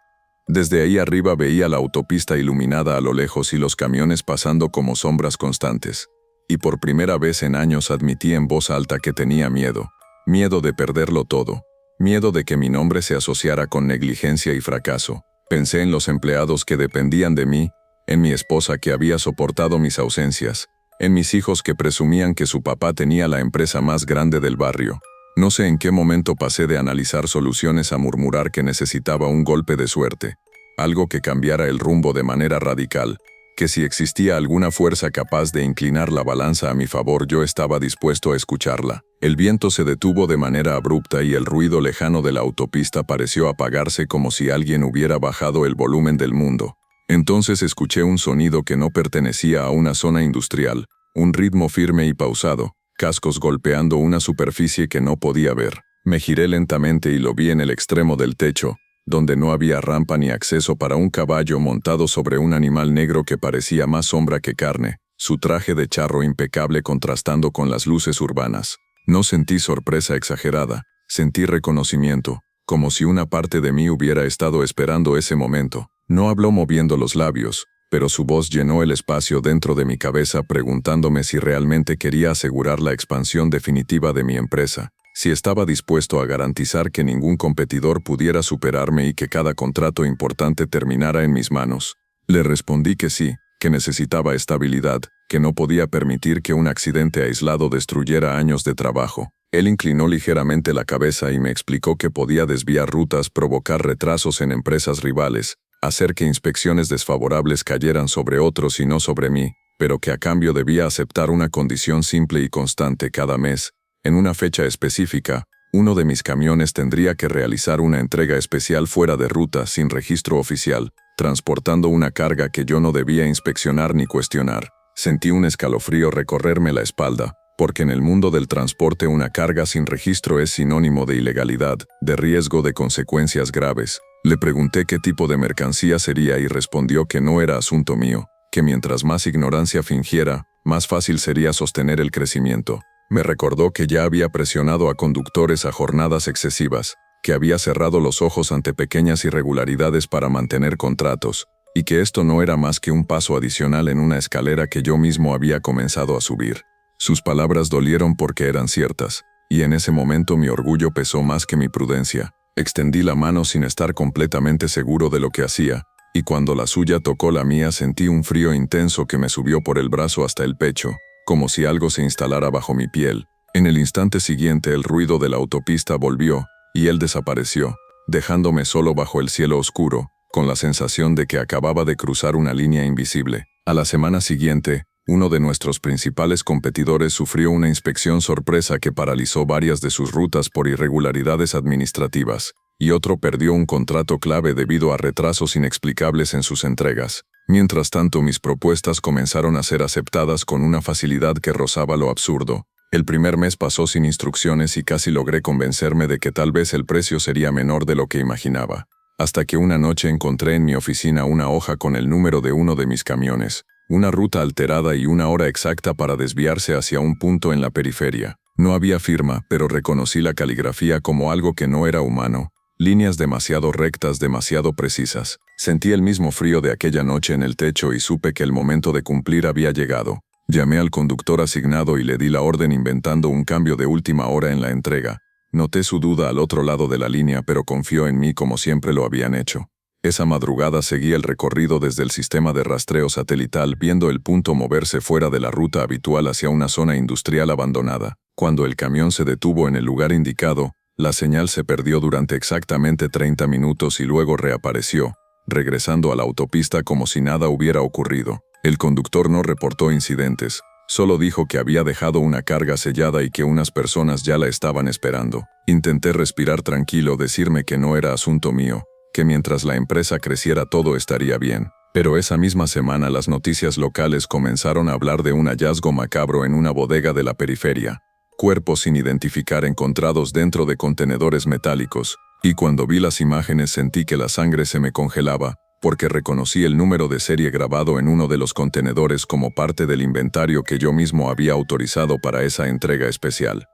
Desde ahí arriba veía la autopista iluminada a lo lejos y los camiones pasando como sombras constantes. Y por primera vez en años admití en voz alta que tenía miedo. Miedo de perderlo todo. Miedo de que mi nombre se asociara con negligencia y fracaso. Pensé en los empleados que dependían de mí, en mi esposa que había soportado mis ausencias, en mis hijos que presumían que su papá tenía la empresa más grande del barrio. No sé en qué momento pasé de analizar soluciones a murmurar que necesitaba un golpe de suerte, algo que cambiara el rumbo de manera radical, que si existía alguna fuerza capaz de inclinar la balanza a mi favor yo estaba dispuesto a escucharla. El viento se detuvo de manera abrupta y el ruido lejano de la autopista pareció apagarse como si alguien hubiera bajado el volumen del mundo. Entonces escuché un sonido que no pertenecía a una zona industrial, un ritmo firme y pausado, cascos golpeando una superficie que no podía ver. Me giré lentamente y lo vi en el extremo del techo, donde no había rampa ni acceso para un caballo montado sobre un animal negro que parecía más sombra que carne, su traje de charro impecable contrastando con las luces urbanas. No sentí sorpresa exagerada, sentí reconocimiento, como si una parte de mí hubiera estado esperando ese momento. No habló moviendo los labios, pero su voz llenó el espacio dentro de mi cabeza preguntándome si realmente quería asegurar la expansión definitiva de mi empresa, si estaba dispuesto a garantizar que ningún competidor pudiera superarme y que cada contrato importante terminara en mis manos. Le respondí que sí, que necesitaba estabilidad, que no podía permitir que un accidente aislado destruyera años de trabajo. Él inclinó ligeramente la cabeza y me explicó que podía desviar rutas, provocar retrasos en empresas rivales, hacer que inspecciones desfavorables cayeran sobre otros y no sobre mí, pero que a cambio debía aceptar una condición simple y constante cada mes. En una fecha específica, uno de mis camiones tendría que realizar una entrega especial fuera de ruta sin registro oficial, transportando una carga que yo no debía inspeccionar ni cuestionar. Sentí un escalofrío recorrerme la espalda, porque en el mundo del transporte una carga sin registro es sinónimo de ilegalidad, de riesgo de consecuencias graves. Le pregunté qué tipo de mercancía sería y respondió que no era asunto mío, que mientras más ignorancia fingiera, más fácil sería sostener el crecimiento. Me recordó que ya había presionado a conductores a jornadas excesivas, que había cerrado los ojos ante pequeñas irregularidades para mantener contratos, y que esto no era más que un paso adicional en una escalera que yo mismo había comenzado a subir. Sus palabras dolieron porque eran ciertas, y en ese momento mi orgullo pesó más que mi prudencia. Extendí la mano sin estar completamente seguro de lo que hacía, y cuando la suya tocó la mía sentí un frío intenso que me subió por el brazo hasta el pecho, como si algo se instalara bajo mi piel. En el instante siguiente el ruido de la autopista volvió, y él desapareció, dejándome solo bajo el cielo oscuro, con la sensación de que acababa de cruzar una línea invisible. A la semana siguiente, uno de nuestros principales competidores sufrió una inspección sorpresa que paralizó varias de sus rutas por irregularidades administrativas, y otro perdió un contrato clave debido a retrasos inexplicables en sus entregas. Mientras tanto, mis propuestas comenzaron a ser aceptadas con una facilidad que rozaba lo absurdo. El primer mes pasó sin instrucciones y casi logré convencerme de que tal vez el precio sería menor de lo que imaginaba. Hasta que una noche encontré en mi oficina una hoja con el número de uno de mis camiones. una ruta alterada y una hora exacta para desviarse hacia un punto en la periferia. No había firma, pero reconocí la caligrafía como algo que no era humano. Líneas demasiado rectas, demasiado precisas. Sentí el mismo frío de aquella noche en el techo y supe que el momento de cumplir había llegado. Llamé al conductor asignado y le di la orden inventando un cambio de última hora en la entrega. Noté su duda al otro lado de la línea, pero confió en mí como siempre lo habían hecho. Esa madrugada seguí el recorrido desde el sistema de rastreo satelital, viendo el punto moverse fuera de la ruta habitual hacia una zona industrial abandonada. Cuando el camión se detuvo en el lugar indicado, la señal se perdió durante exactamente 30 minutos y luego reapareció, regresando a la autopista como si nada hubiera ocurrido. El conductor no reportó incidentes, solo dijo que había dejado una carga sellada y que unas personas ya la estaban esperando. Intenté respirar tranquilo, decirme que no era asunto mío, que mientras la empresa creciera todo estaría bien. Pero esa misma semana las noticias locales comenzaron a hablar de un hallazgo macabro en una bodega de la periferia. Cuerpos sin identificar encontrados dentro de contenedores metálicos, y cuando vi las imágenes sentí que la sangre se me congelaba, porque reconocí el número de serie grabado en uno de los contenedores como parte del inventario que yo mismo había autorizado para esa entrega especial.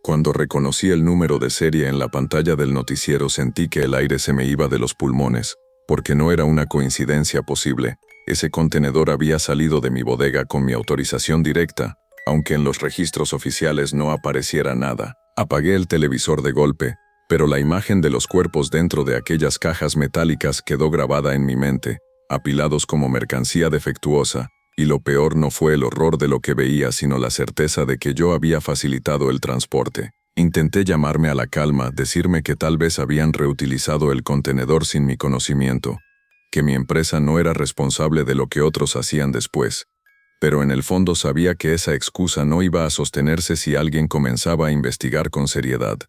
Cuando reconocí el número de serie en la pantalla del noticiero sentí que el aire se me iba de los pulmones, porque no era una coincidencia posible. Ese contenedor había salido de mi bodega con mi autorización directa, aunque en los registros oficiales no apareciera nada. Apagué el televisor de golpe, pero la imagen de los cuerpos dentro de aquellas cajas metálicas quedó grabada en mi mente, apilados como mercancía defectuosa, y lo peor no fue el horror de lo que veía, sino la certeza de que yo había facilitado el transporte. Intenté llamarme a la calma, decirme que tal vez habían reutilizado el contenedor sin mi conocimiento, que mi empresa no era responsable de lo que otros hacían después. Pero en el fondo sabía que esa excusa no iba a sostenerse si alguien comenzaba a investigar con seriedad.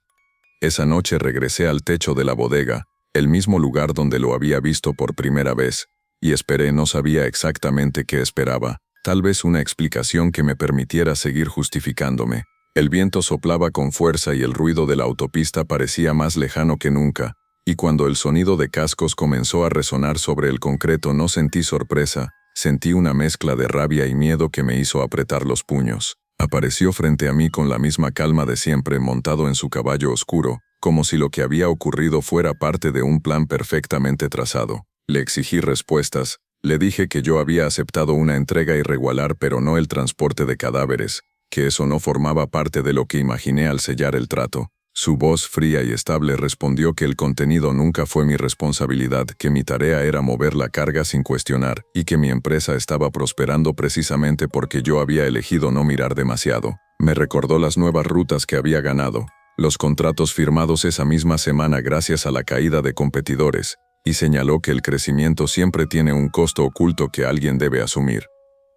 Esa noche regresé al techo de la bodega, el mismo lugar donde lo había visto por primera vez, y esperé. No sabía exactamente qué esperaba, tal vez una explicación que me permitiera seguir justificándome. El viento soplaba con fuerza y el ruido de la autopista parecía más lejano que nunca, y cuando el sonido de cascos comenzó a resonar sobre el concreto no sentí sorpresa, sentí una mezcla de rabia y miedo que me hizo apretar los puños. Apareció frente a mí con la misma calma de siempre, montado en su caballo oscuro, como si lo que había ocurrido fuera parte de un plan perfectamente trazado. Le exigí respuestas, le dije que yo había aceptado una entrega irregular pero no el transporte de cadáveres, que eso no formaba parte de lo que imaginé al sellar el trato. Su voz fría y estable respondió que el contenido nunca fue mi responsabilidad, que mi tarea era mover la carga sin cuestionar, y que mi empresa estaba prosperando precisamente porque yo había elegido no mirar demasiado. Me recordó las nuevas rutas que había ganado, los contratos firmados esa misma semana gracias a la caída de competidores, y señaló que el crecimiento siempre tiene un costo oculto que alguien debe asumir.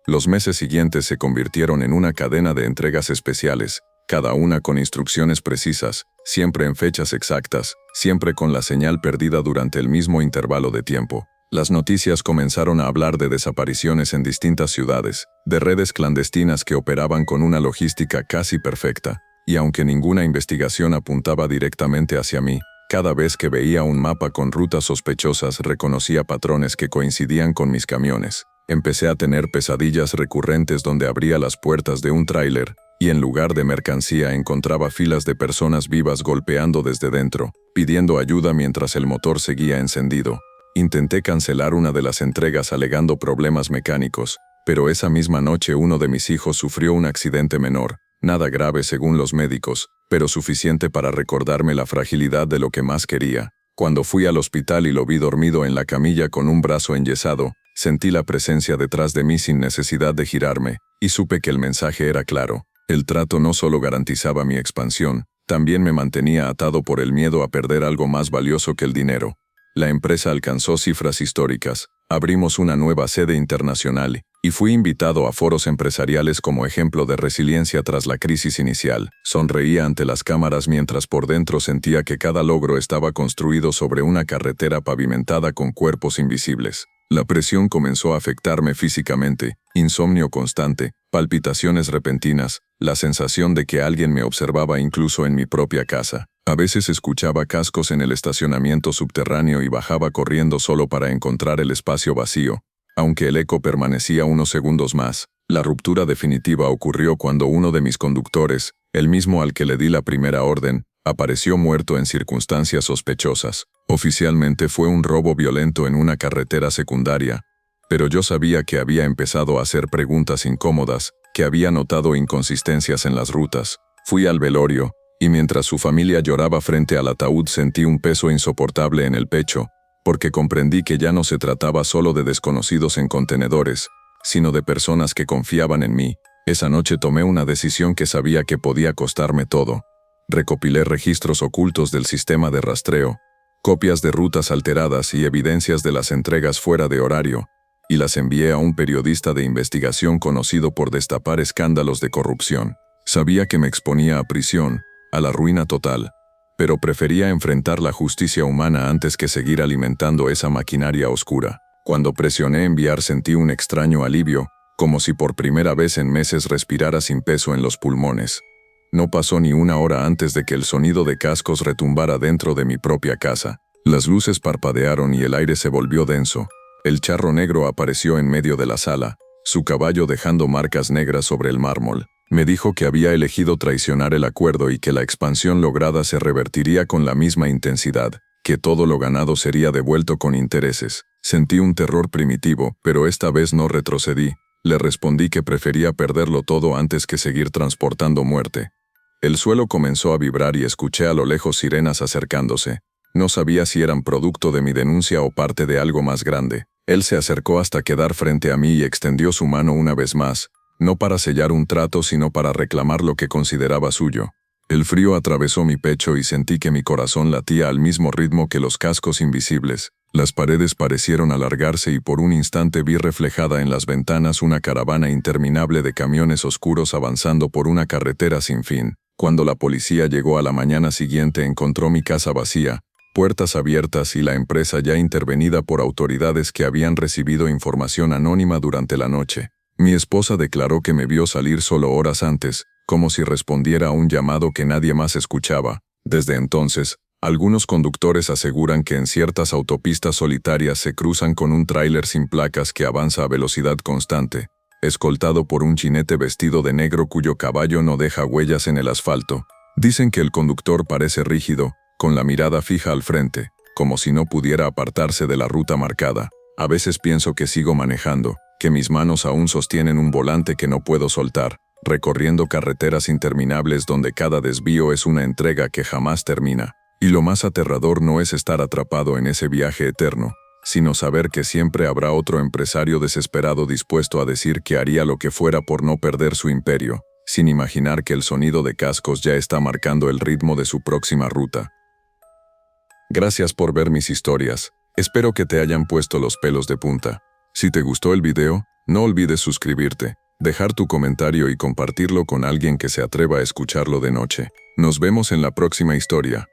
Los meses siguientes se convirtieron en una cadena de entregas especiales, cada una con instrucciones precisas, siempre en fechas exactas, siempre con la señal perdida durante el mismo intervalo de tiempo. Las noticias comenzaron a hablar de desapariciones en distintas ciudades, de redes clandestinas que operaban con una logística casi perfecta, y aunque ninguna investigación apuntaba directamente hacia mí, cada vez que veía un mapa con rutas sospechosas reconocía patrones que coincidían con mis camiones. Empecé a tener pesadillas recurrentes donde abría las puertas de un tráiler, y en lugar de mercancía encontraba filas de personas vivas golpeando desde dentro, pidiendo ayuda mientras el motor seguía encendido. Intenté cancelar una de las entregas alegando problemas mecánicos, pero esa misma noche uno de mis hijos sufrió un accidente menor, nada grave según los médicos, pero suficiente para recordarme la fragilidad de lo que más quería. Cuando fui al hospital y lo vi dormido en la camilla con un brazo enyesado, sentí la presencia detrás de mí sin necesidad de girarme, y supe que el mensaje era claro. El trato no solo garantizaba mi expansión, también me mantenía atado por el miedo a perder algo más valioso que el dinero. La empresa alcanzó cifras históricas, abrimos una nueva sede internacional, y fui invitado a foros empresariales como ejemplo de resiliencia tras la crisis inicial. Sonreía ante las cámaras mientras por dentro sentía que cada logro estaba construido sobre una carretera pavimentada con cuerpos invisibles. La presión comenzó a afectarme físicamente, insomnio constante, palpitaciones repentinas, la sensación de que alguien me observaba incluso en mi propia casa. A veces escuchaba cascos en el estacionamiento subterráneo y bajaba corriendo solo para encontrar el espacio vacío. Aunque el eco permanecía unos segundos más, la ruptura definitiva ocurrió cuando uno de mis conductores, el mismo al que le di la primera orden, apareció muerto en circunstancias sospechosas. Oficialmente fue un robo violento en una carretera secundaria, pero yo sabía que había empezado a hacer preguntas incómodas, que había notado inconsistencias en las rutas. Fui al velorio, y mientras su familia lloraba frente al ataúd sentí un peso insoportable en el pecho, porque comprendí que ya no se trataba solo de desconocidos en contenedores, sino de personas que confiaban en mí. Esa noche tomé una decisión que sabía que podía costarme todo. Recopilé registros ocultos del sistema de rastreo, copias de rutas alteradas y evidencias de las entregas fuera de horario, y las envié a un periodista de investigación conocido por destapar escándalos de corrupción. Sabía que me exponía a prisión, a la ruina total, pero prefería enfrentar la justicia humana antes que seguir alimentando esa maquinaria oscura. Cuando presioné enviar sentí un extraño alivio, como si por primera vez en meses respirara sin peso en los pulmones. No pasó ni una hora antes de que el sonido de cascos retumbara dentro de mi propia casa. Las luces parpadearon y el aire se volvió denso. El charro negro apareció en medio de la sala, su caballo dejando marcas negras sobre el mármol. Me dijo que había elegido traicionar el acuerdo y que la expansión lograda se revertiría con la misma intensidad, que todo lo ganado sería devuelto con intereses. Sentí un terror primitivo, pero esta vez no retrocedí. Le respondí que prefería perderlo todo antes que seguir transportando muerte. El suelo comenzó a vibrar y escuché a lo lejos sirenas acercándose. No sabía si eran producto de mi denuncia o parte de algo más grande. Él se acercó hasta quedar frente a mí y extendió su mano una vez más, no para sellar un trato sino para reclamar lo que consideraba suyo. El frío atravesó mi pecho y sentí que mi corazón latía al mismo ritmo que los cascos invisibles. Las paredes parecieron alargarse y por un instante vi reflejada en las ventanas una caravana interminable de camiones oscuros avanzando por una carretera sin fin. Cuando la policía llegó a la mañana siguiente encontró mi casa vacía, puertas abiertas y la empresa ya intervenida por autoridades que habían recibido información anónima durante la noche. Mi esposa declaró que me vio salir solo horas antes, como si respondiera a un llamado que nadie más escuchaba. Desde entonces, algunos conductores aseguran que en ciertas autopistas solitarias se cruzan con un tráiler sin placas que avanza a velocidad constante, escoltado por un jinete vestido de negro cuyo caballo no deja huellas en el asfalto. Dicen que el conductor parece rígido, con la mirada fija al frente, como si no pudiera apartarse de la ruta marcada. A veces pienso que sigo manejando, que mis manos aún sostienen un volante que no puedo soltar, recorriendo carreteras interminables donde cada desvío es una entrega que jamás termina. Y lo más aterrador no es estar atrapado en ese viaje eterno, sino saber que siempre habrá otro empresario desesperado dispuesto a decir que haría lo que fuera por no perder su imperio, sin imaginar que el sonido de cascos ya está marcando el ritmo de su próxima ruta. Gracias por ver mis historias. Espero que te hayan puesto los pelos de punta. Si te gustó el video, no olvides suscribirte, dejar tu comentario y compartirlo con alguien que se atreva a escucharlo de noche. Nos vemos en la próxima historia.